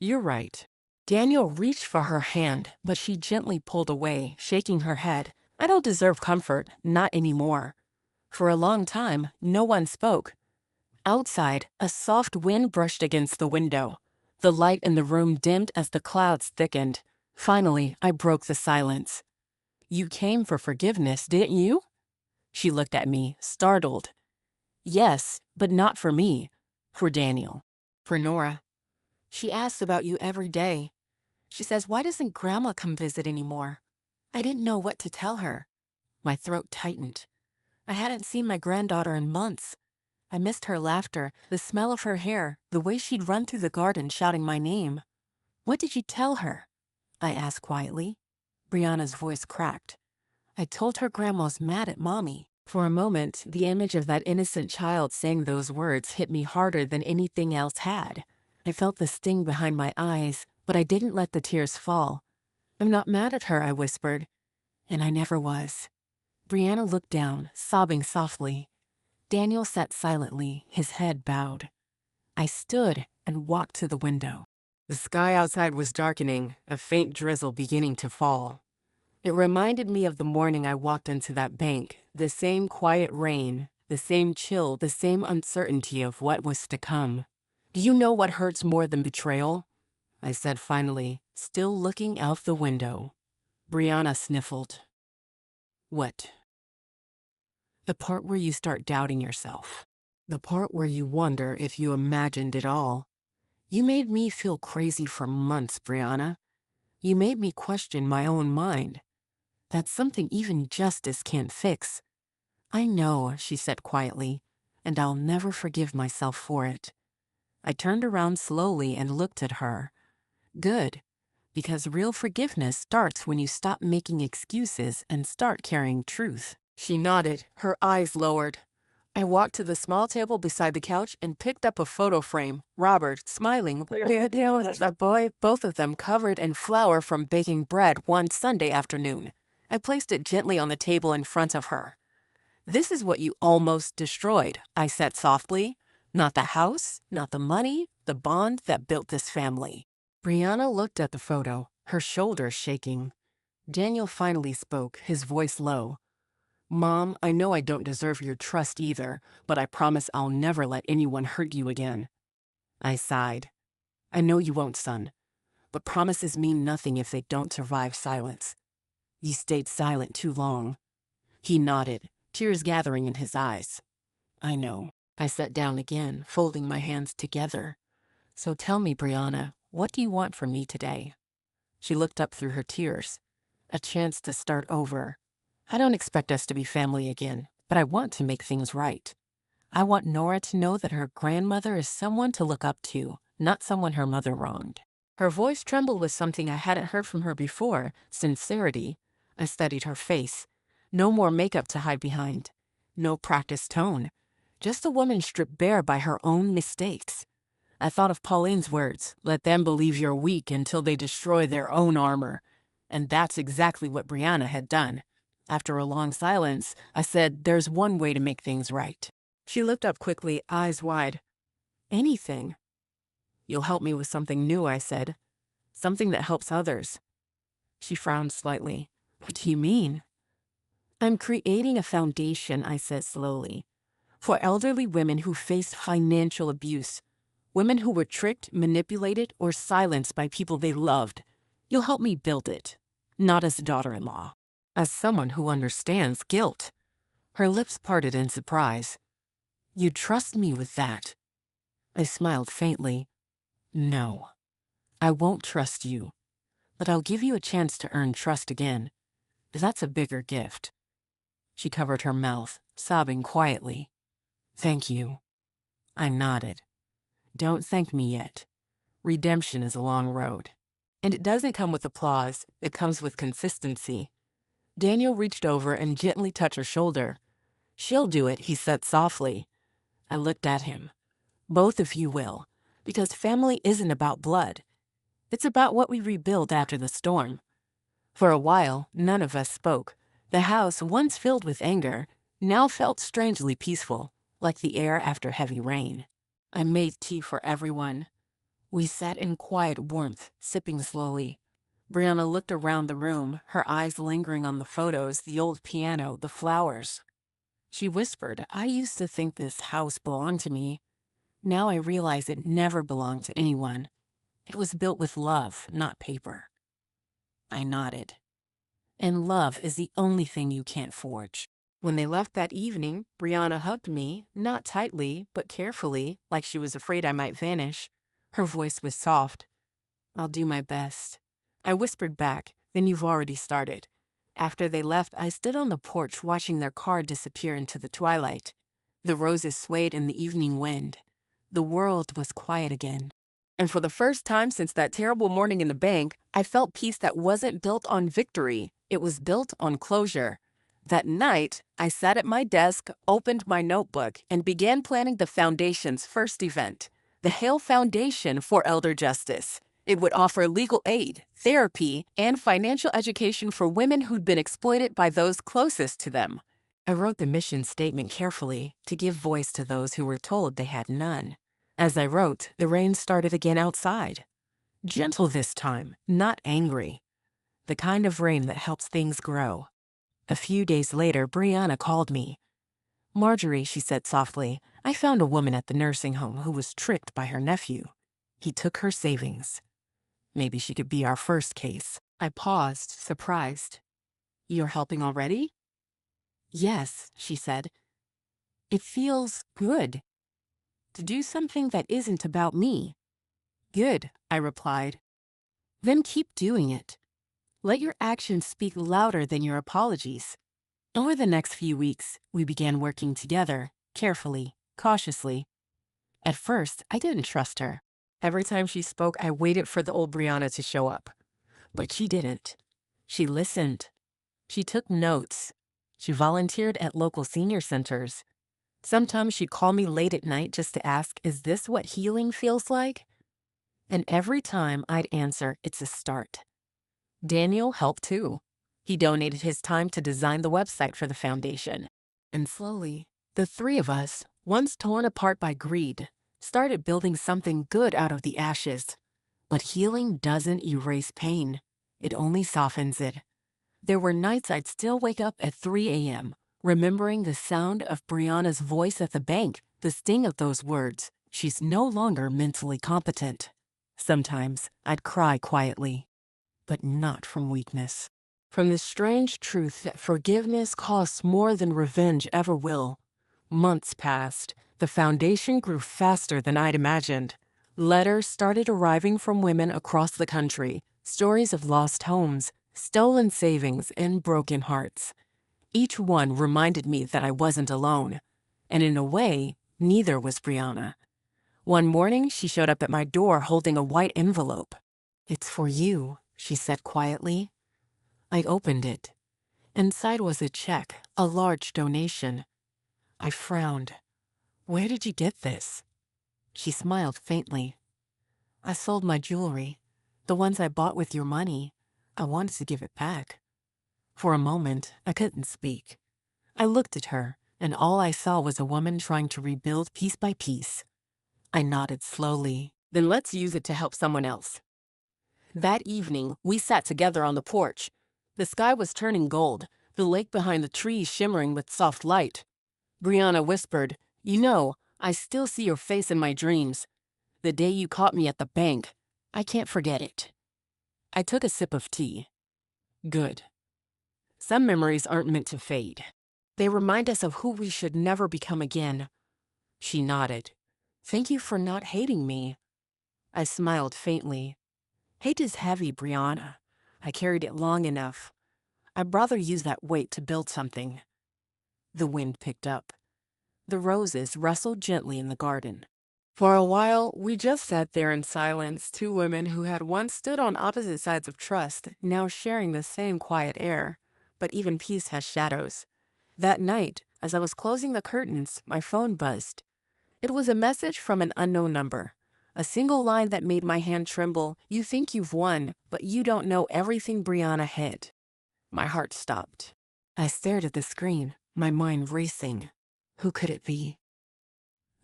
You're right. Daniel reached for her hand, but she gently pulled away, shaking her head. I don't deserve comfort, not anymore. For a long time, no one spoke. Outside, a soft wind brushed against the window. The light in the room dimmed as the clouds thickened. Finally, I broke the silence. You came for forgiveness, didn't you? She looked at me, startled. Yes, but not for me. For Daniel. For Nora. She asks about you every day. She says, why doesn't Grandma come visit anymore? I didn't know what to tell her. My throat tightened. I hadn't seen my granddaughter in months. I missed her laughter, the smell of her hair, the way she'd run through the garden shouting my name. What did you tell her? I asked quietly. Brianna's voice cracked. I told her Grandma's mad at Mommy. For a moment, the image of that innocent child saying those words hit me harder than anything else had. I felt the sting behind my eyes, but I didn't let the tears fall. I'm not mad at her, I whispered. And I never was. Brianna looked down, sobbing softly. Daniel sat silently, his head bowed. I stood and walked to the window. The sky outside was darkening, a faint drizzle beginning to fall. It reminded me of the morning I walked into that bank, the same quiet rain, the same chill, the same uncertainty of what was to come. Do you know what hurts more than betrayal? I said finally, still looking out the window. Brianna sniffled. What? The part where you start doubting yourself. The part where you wonder if you imagined it all. You made me feel crazy for months, Brianna. You made me question my own mind. That's something even justice can't fix. I know, she said quietly, and I'll never forgive myself for it. I turned around slowly and looked at her. Good, because real forgiveness starts when you stop making excuses and start carrying truth. She nodded, her eyes lowered. I walked to the small table beside the couch and picked up a photo frame. Robert, smiling, a boy, both of them covered in flour from baking bread one Sunday afternoon. I placed it gently on the table in front of her. This is what you almost destroyed, I said softly. Not the house, not the money, the bond that built this family. Brianna looked at the photo, her shoulders shaking. Daniel finally spoke, his voice low. Mom, I know I don't deserve your trust either, but I promise I'll never let anyone hurt you again. I sighed. I know you won't, son, but promises mean nothing if they don't survive silence. You stayed silent too long. He nodded, tears gathering in his eyes. I know. I sat down again, folding my hands together. So tell me, Brianna, what do you want from me today? She looked up through her tears. A chance to start over. I don't expect us to be family again, but I want to make things right. I want Nora to know that her grandmother is someone to look up to, not someone her mother wronged. Her voice trembled with something I hadn't heard from her before, sincerity. I studied her face. No more makeup to hide behind. No practiced tone. Just a woman stripped bare by her own mistakes. I thought of Pauline's words, let them believe you're weak until they destroy their own armor. And that's exactly what Brianna had done. After a long silence, I said, there's one way to make things right. She looked up quickly, eyes wide. Anything. You'll help me with something new, I said. Something that helps others. She frowned slightly. What do you mean? I'm creating a foundation, I said slowly, for elderly women who faced financial abuse. Women who were tricked, manipulated, or silenced by people they loved. You'll help me build it. Not as a daughter-in-law. As someone who understands guilt. Her lips parted in surprise. You trust me with that? I smiled faintly. No, I won't trust you, but I'll give you a chance to earn trust again. That's a bigger gift. She covered her mouth, sobbing quietly. Thank you. I nodded. Don't thank me yet. Redemption is a long road. And it doesn't come with applause, it comes with consistency. Daniel reached over and gently touched her shoulder. She'll do it, he said softly. I looked at him. Both of you will, because family isn't about blood. It's about what we rebuild after the storm. For a while, none of us spoke. The house, once filled with anger, now felt strangely peaceful, like the air after heavy rain. I made tea for everyone. We sat in quiet warmth, sipping slowly. Brianna looked around the room, her eyes lingering on the photos, the old piano, the flowers. She whispered, "I used to think this house belonged to me. Now I realize it never belonged to anyone. It was built with love, not paper." I nodded. And love is the only thing you can't forge. When they left that evening, Brianna hugged me, not tightly, but carefully, like she was afraid I might vanish. Her voice was soft. "I'll do my best." I whispered back, "Then you've already started." After they left, I stood on the porch watching their car disappear into the twilight. The roses swayed in the evening wind. The world was quiet again. And for the first time since that terrible morning in the bank, I felt peace that wasn't built on victory. It was built on closure. That night, I sat at my desk, opened my notebook, and began planning the Foundation's first event, the Hale Foundation for Elder Justice. It would offer legal aid, therapy, and financial education for women who'd been exploited by those closest to them. I wrote the mission statement carefully to give voice to those who were told they had none. As I wrote, the rain started again outside. Gentle this time, not angry. The kind of rain that helps things grow. A few days later, Brianna called me. "Marjorie," she said softly, "I found a woman at the nursing home who was tricked by her nephew. He took her savings. Maybe she could be our first case." I paused, surprised. "You're helping already?" "Yes," she said. "It feels good to do something that isn't about me." "Good," I replied. "Then keep doing it. Let your actions speak louder than your apologies." Over the next few weeks, we began working together, carefully, cautiously. At first, I didn't trust her. Every time she spoke, I waited for the old Brianna to show up. But she didn't. She listened. She took notes. She volunteered at local senior centers. Sometimes she'd call me late at night just to ask, "Is this what healing feels like?" And every time I'd answer, "It's a start." Daniel helped too. He donated his time to design the website for the foundation. And slowly, the three of us, once torn apart by greed, started building something good out of the ashes. But healing doesn't erase pain. It only softens it. There were nights I'd still wake up at 3 a.m., remembering the sound of Brianna's voice at the bank, the sting of those words, "She's no longer mentally competent." Sometimes I'd cry quietly, but not from weakness. From the strange truth that forgiveness costs more than revenge ever will. Months passed. The foundation grew faster than I'd imagined. Letters started arriving from women across the country, stories of lost homes, stolen savings, and broken hearts. Each one reminded me that I wasn't alone. And in a way, neither was Brianna. One morning, she showed up at my door holding a white envelope. "It's for you," she said quietly. I opened it. Inside was a check, a large donation. I frowned. "Where did you get this?" She smiled faintly. "I sold my jewelry, the ones I bought with your money. I wanted to give it back." For a moment, I couldn't speak. I looked at her, and all I saw was a woman trying to rebuild piece by piece. I nodded slowly. "Then let's use it to help someone else." That evening, we sat together on the porch. The sky was turning gold, the lake behind the trees shimmering with soft light. Brianna whispered, "You know, I still see your face in my dreams. The day you caught me at the bank. I can't forget it." I took a sip of tea. Good. Some memories aren't meant to fade. They remind us of who we should never become again. She nodded. "Thank you for not hating me." I smiled faintly. "Hate is heavy, Brianna. I carried it long enough. I'd rather use that weight to build something." The wind picked up. The roses rustled gently in the garden. For a while, we just sat there in silence, two women who had once stood on opposite sides of trust, now sharing the same quiet air. But even peace has shadows. That night, as I was closing the curtains, my phone buzzed. It was a message from an unknown number. A single line that made my hand tremble. "You think you've won, but you don't know everything Brianna hid." My heart stopped. I stared at the screen, my mind racing. Who could it be?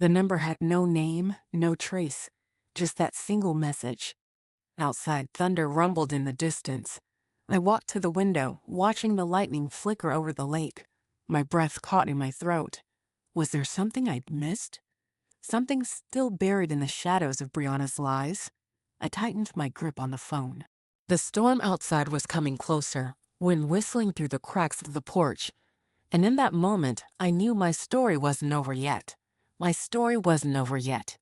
The number had no name, no trace, just that single message. Outside, thunder rumbled in the distance. I walked to the window, watching the lightning flicker over the lake. My breath caught in my throat. Was there something I'd missed? Something still buried in the shadows of Brianna's lies? I tightened my grip on the phone. The storm outside was coming closer, wind whistling through the cracks of the porch. And in that moment, I knew my story wasn't over yet. My story wasn't over yet.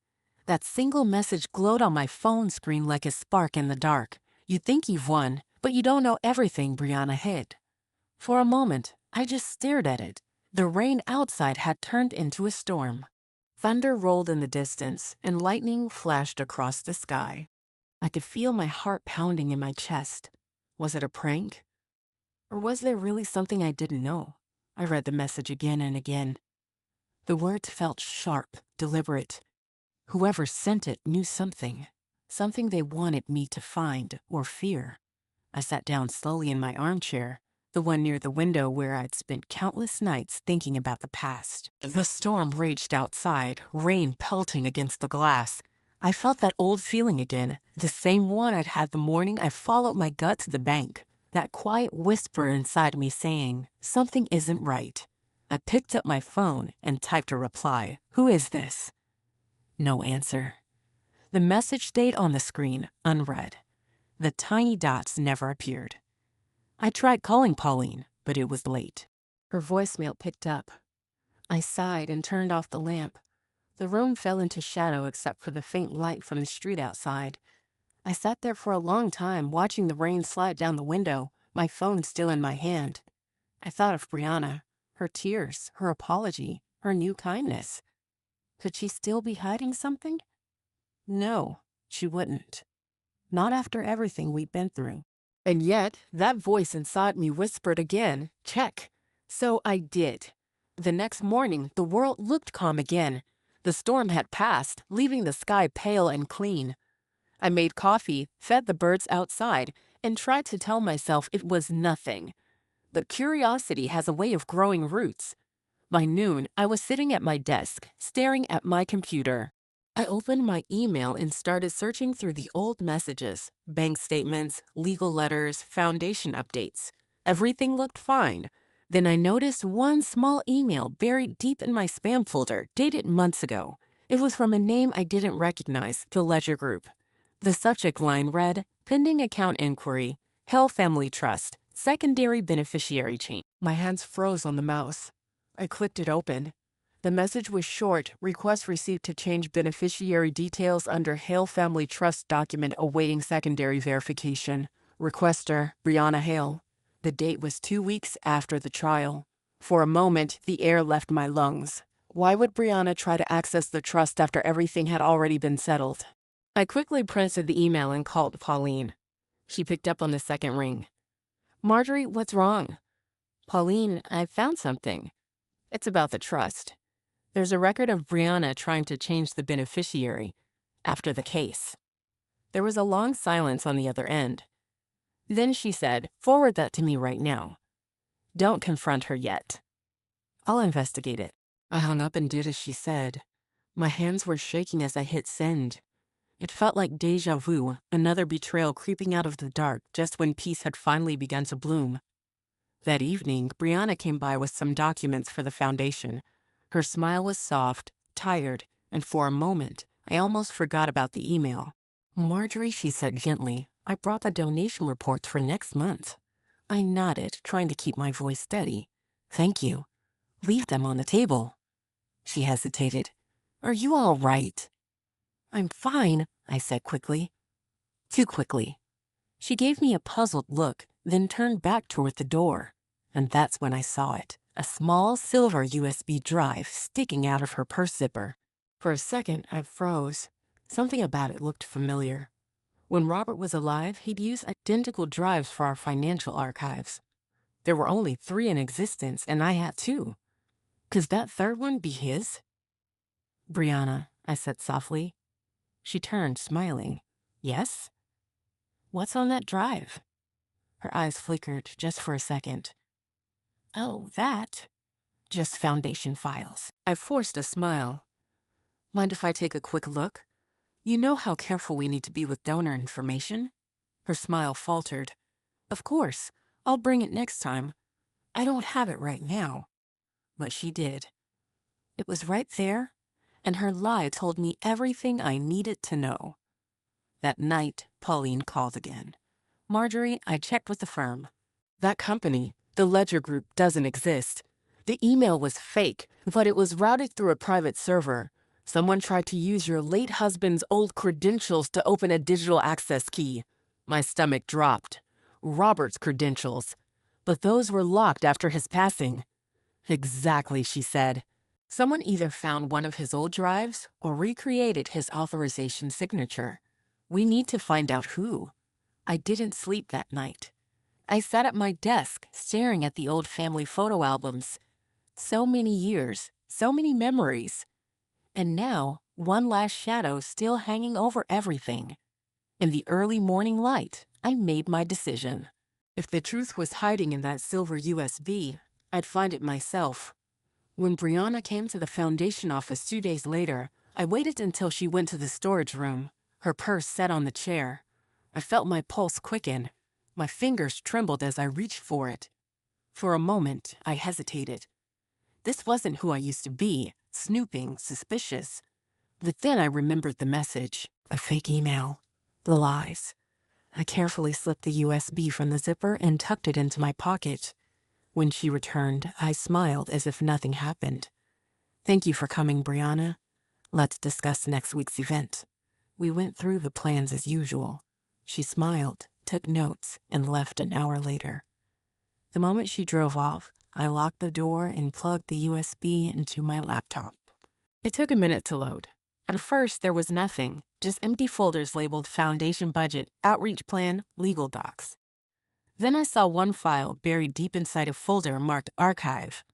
That single message glowed on my phone screen like a spark in the dark. You think you've won, but you don't know everything Brianna hid. For a moment, I just stared at it. The rain outside had turned into a storm. Thunder rolled in the distance, and lightning flashed across the sky. I could feel my heart pounding in my chest. Was it a prank? Or was there really something I didn't know? I read the message again and again. The words felt sharp, deliberate. Whoever sent it knew something. Something they wanted me to find or fear. I sat down slowly in my armchair, the one near the window where I'd spent countless nights thinking about the past. The storm raged outside, rain pelting against the glass. I felt that old feeling again, the same one I'd had the morning I followed my gut to the bank. That quiet whisper inside me saying, something isn't right. I picked up my phone and typed a reply. Who is this? No answer. The message stayed on the screen, unread. The tiny dots never appeared. I tried calling Pauline, but it was late. Her voicemail picked up. I sighed and turned off the lamp. The room fell into shadow except for the faint light from the street outside. I sat there for a long time, watching the rain slide down the window, my phone still in my hand. I thought of Brianna, her tears, her apology, her new kindness. Could she still be hiding something? No, she wouldn't. Not after everything we'd been through. And yet, that voice inside me whispered again, check. So I did. The next morning, the world looked calm again. The storm had passed, leaving the sky pale and clean. I made coffee, fed the birds outside, and tried to tell myself it was nothing. But curiosity has a way of growing roots. By noon, I was sitting at my desk, staring at my computer. I opened my email and started searching through the old messages, bank statements, legal letters, foundation updates. Everything looked fine. Then I noticed one small email buried deep in my spam folder, dated months ago. It was from a name I didn't recognize, the Ledger Group. The subject line read, Pending Account Inquiry, Hale Family Trust, Secondary Beneficiary Change. My hands froze on the mouse. I clicked it open. The message was short, request received to change beneficiary details under Hale Family Trust document awaiting secondary verification. Requester, Brianna Hale. The date was 2 weeks after the trial. For a moment, the air left my lungs. Why would Brianna try to access the trust after everything had already been settled? I quickly printed the email and called Pauline. She picked up on the second ring. Marjorie, what's wrong? Pauline, I found something. It's about the trust. There's a record of Brianna trying to change the beneficiary after the case. There was a long silence on the other end. Then she said, forward that to me right now. Don't confront her yet. I'll investigate it. I hung up and did as she said. My hands were shaking as I hit send. It felt like deja vu, another betrayal creeping out of the dark just when peace had finally begun to bloom. That evening, Brianna came by with some documents for the foundation. Her smile was soft, tired, and for a moment, I almost forgot about the email. Marjorie, she said gently, I brought the donation reports for next month. I nodded, trying to keep my voice steady. Thank you. Leave them on the table. She hesitated. Are you all right? I'm fine, I said quickly. Too quickly. She gave me a puzzled look, then turned back toward the door. And that's when I saw it. A small silver USB drive sticking out of her purse zipper. For a second, I froze. Something about it looked familiar. When Robert was alive, he'd use identical drives for our financial archives. There were only 3 in existence, and I had 2. Could that third one be his? Brianna, I said softly. She turned, smiling. Yes? What's on that drive? Her eyes flickered just for a second. Oh, that. Just foundation files. I forced a smile. Mind if I take a quick look? You know how careful we need to be with donor information? Her smile faltered. Of course, I'll bring it next time. I don't have it right now. But she did. It was right there, and her lie told me everything I needed to know. That night, Pauline called again. Marjorie, I checked with the firm. That company, the Ledger Group, doesn't exist. The email was fake, but it was routed through a private server. Someone tried to use your late husband's old credentials to open a digital access key. My stomach dropped. Robert's credentials. But those were locked after his passing. Exactly, she said. Someone either found one of his old drives or recreated his authorization signature. We need to find out who. I didn't sleep that night. I sat at my desk, staring at the old family photo albums. So many years, so many memories. And now, one last shadow still hanging over everything. In the early morning light, I made my decision. If the truth was hiding in that silver USB, I'd find it myself. When Brianna came to the foundation office 2 days later, I waited until she went to the storage room, her purse set on the chair. I felt my pulse quicken. My fingers trembled as I reached for it. For a moment, I hesitated. This wasn't who I used to be, snooping, suspicious. But then I remembered the message, a fake email, the lies. I carefully slipped the USB from the zipper and tucked it into my pocket. When she returned, I smiled as if nothing happened. Thank you for coming, Brianna. Let's discuss next week's event. We went through the plans as usual. She smiled, took notes, and left an hour later. The moment she drove off, I locked the door and plugged the USB into my laptop. It took a minute to load. At first, there was nothing, just empty folders labeled Foundation Budget, Outreach Plan, Legal Docs. Then I saw one file buried deep inside a folder marked Archive.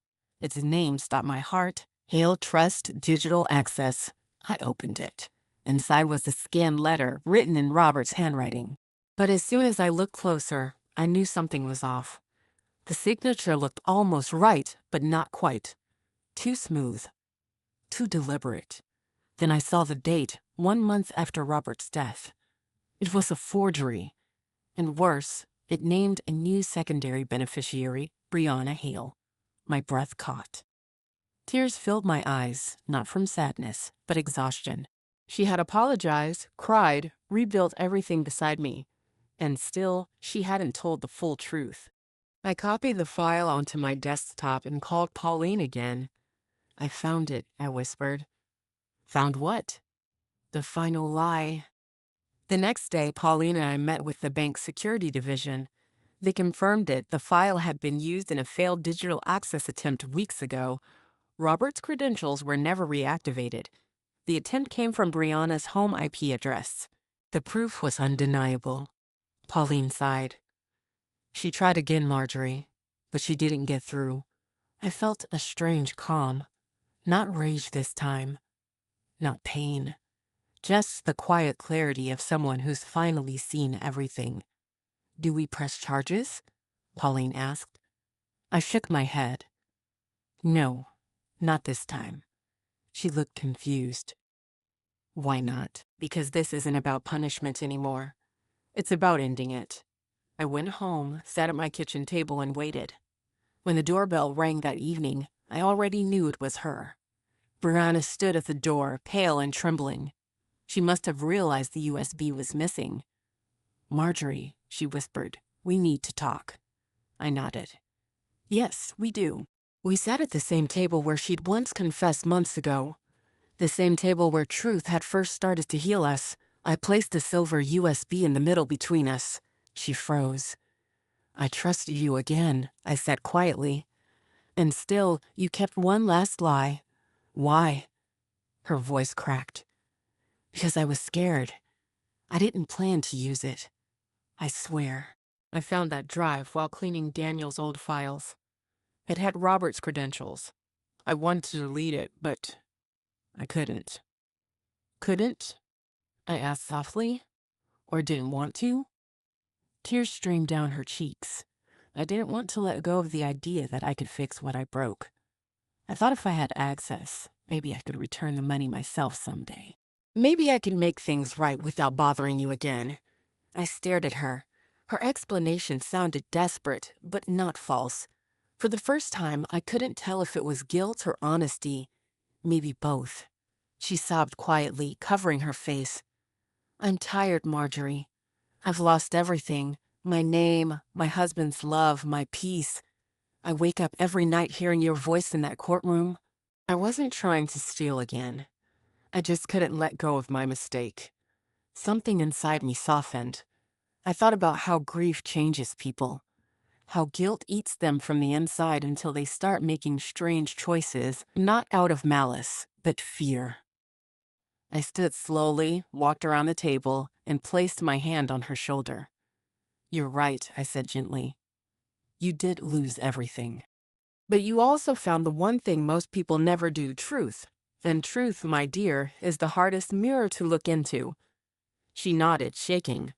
Its name stopped my heart. Hale Trust Digital Access. I opened it. Inside was a scanned letter written in Robert's handwriting. But as soon as I looked closer, I knew something was off. The signature looked almost right, but not quite. Too smooth. Too deliberate. Then I saw the date, 1 month after Robert's death. It was a forgery. And worse, it named a new secondary beneficiary, Brianna Hale. My breath caught. Tears filled my eyes, not from sadness, but exhaustion. She had apologized, cried, rebuilt everything beside me. And still, she hadn't told the full truth. I copied the file onto my desktop and called Pauline again. I found it, I whispered. Found what? The final lie. The next day, Pauline and I met with the bank's security division. They confirmed it. The file had been used in a failed digital access attempt weeks ago. Robert's credentials were never reactivated. The attempt came from Brianna's home IP address. The proof was undeniable. Pauline sighed. She tried again, Marjorie, but she didn't get through. I felt a strange calm. Not rage this time. Not pain. Just the quiet clarity of someone who's finally seen everything. Do we press charges? Pauline asked. I shook my head. No, not this time. She looked confused. Why not? Because this isn't about punishment anymore. It's about ending it. I went home, sat at my kitchen table, and waited. When the doorbell rang that evening, I already knew it was her. Brianna stood at the door, pale and trembling. She must have realized the USB was missing. Marjorie, she whispered, we need to talk. I nodded. Yes, we do. We sat at the same table where she'd once confessed months ago. The same table where truth had first started to heal us. I placed the silver USB in the middle between us. She froze. I trusted you again, I said quietly. And still, you kept one last lie. Why? Her voice cracked. Because I was scared. I didn't plan to use it. I swear. I found that drive while cleaning Daniel's old files. It had Robert's credentials. I wanted to delete it, but I couldn't. Couldn't? I asked softly. Or didn't want to? Tears streamed down her cheeks. I didn't want to let go of the idea that I could fix what I broke. I thought if I had access, Maybe I could return the money myself someday. Maybe I could make things right without bothering you again. I stared at her. Her explanation sounded desperate, but not false. For the first time, I couldn't tell if it was guilt or honesty. Maybe both. She sobbed quietly, covering her face. I'm tired, Marjorie. I've lost everything. My name, my husband's love, my peace. I wake up every night hearing your voice in that courtroom. I wasn't trying to steal again. I just couldn't let go of my mistake. Something inside me softened. I thought about how grief changes people, how guilt eats them from the inside until they start making strange choices, not out of malice, but fear. I stood slowly, walked around the table, and placed my hand on her shoulder. You're right, I said gently. You did lose everything. But you also found the one thing most people never do, truth. And truth, my dear, is the hardest mirror to look into. She nodded, shaking.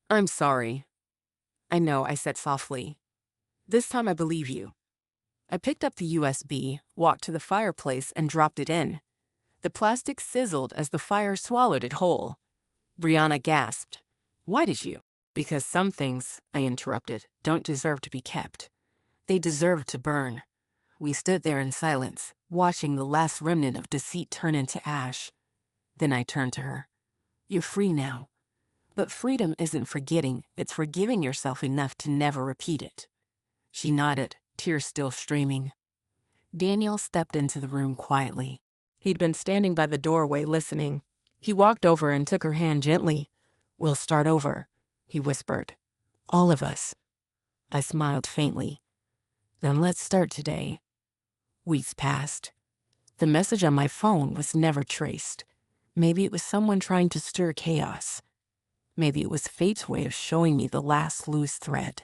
I'm sorry. I know, I said softly. This time I believe you. I picked up the USB, walked to the fireplace, and dropped it in. The plastic sizzled as the fire swallowed it whole. Brianna gasped. Why did you? Because some things, I interrupted, don't deserve to be kept. They deserve to burn. We stood there in silence, watching the last remnant of deceit turn into ash. Then I turned to her. You're free now. But freedom isn't forgetting, it's forgiving yourself enough to never repeat it. She nodded, tears still streaming. Daniel stepped into the room quietly. He'd been standing by the doorway listening. He walked over and took her hand gently. We'll start over, he whispered. All of us. I smiled faintly. Then let's start today. Weeks passed. The message on my phone was never traced. Maybe it was someone trying to stir chaos. Maybe it was fate's way of showing me the last loose thread.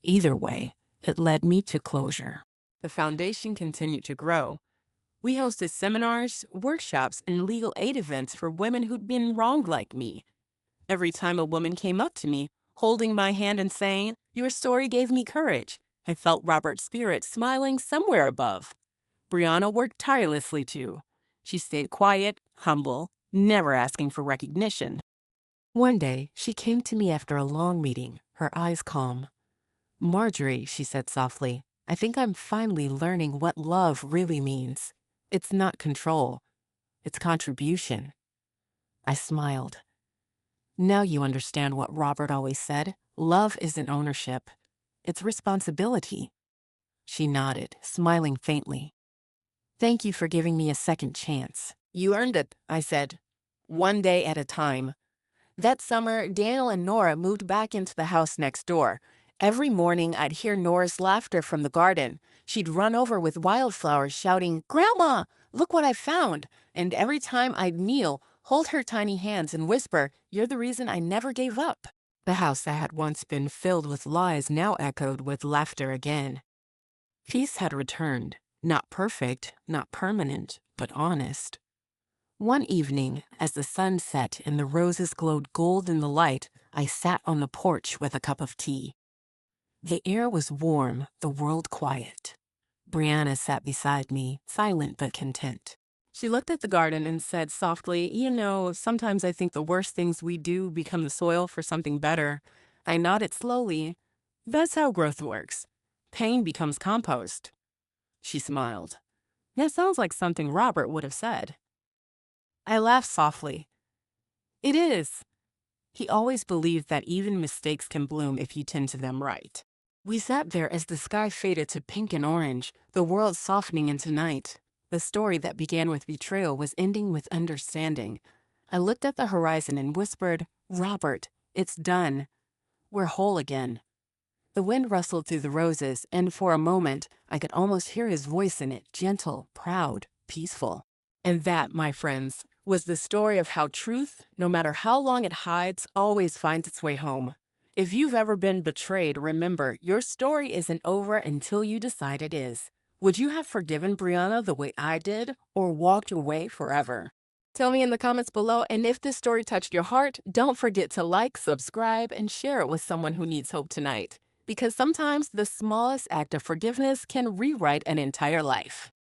Either way, it led me to closure. The foundation continued to grow. We hosted seminars, workshops, and legal aid events for women who'd been wronged like me. Every time a woman came up to me, holding my hand and saying, "Your story gave me courage," I felt Robert's spirit smiling somewhere above. Brianna worked tirelessly too. She stayed quiet, humble, never asking for recognition. One day, she came to me after a long meeting, her eyes calm. Marjorie, she said softly, I think I'm finally learning what love really means. It's not control. It's contribution. I smiled. Now you understand what Robert always said. Love isn't ownership. It's responsibility. She nodded, smiling faintly. Thank you for giving me a second chance. You earned it, I said. One day at a time. That summer, Daniel and Nora moved back into the house next door. Every morning, I'd hear Nora's laughter from the garden. She'd run over with wildflowers, shouting, "Grandma, look what I found!" And every time I'd kneel, hold her tiny hands and whisper, "You're the reason I never gave up." The house that had once been filled with lies now echoed with laughter again. Peace had returned, not perfect, not permanent, but honest. One evening, as the sun set and the roses glowed gold in the light, I sat on the porch with a cup of tea. The air was warm, the world quiet. Brianna sat beside me, silent but content. She looked at the garden and said softly, sometimes I think the worst things we do become the soil for something better. I nodded slowly. That's how growth works. Pain becomes compost. She smiled. That sounds like something Robert would have said. I laughed softly. It is. He always believed that even mistakes can bloom if you tend to them right. We sat there as the sky faded to pink and orange, the world softening into night. The story that began with betrayal was ending with understanding. I looked at the horizon and whispered, Robert, it's done. We're whole again. The wind rustled through the roses, and for a moment, I could almost hear his voice in it, gentle, proud, peaceful. And that, my friends, was the story of how truth, no matter how long it hides, always finds its way home. If you've ever been betrayed, remember, your story isn't over until you decide it is. Would you have forgiven Brianna the way I did, or walked away forever? Tell me in the comments below, and if this story touched your heart, don't forget to like, subscribe, and share it with someone who needs hope tonight. Because sometimes the smallest act of forgiveness can rewrite an entire life.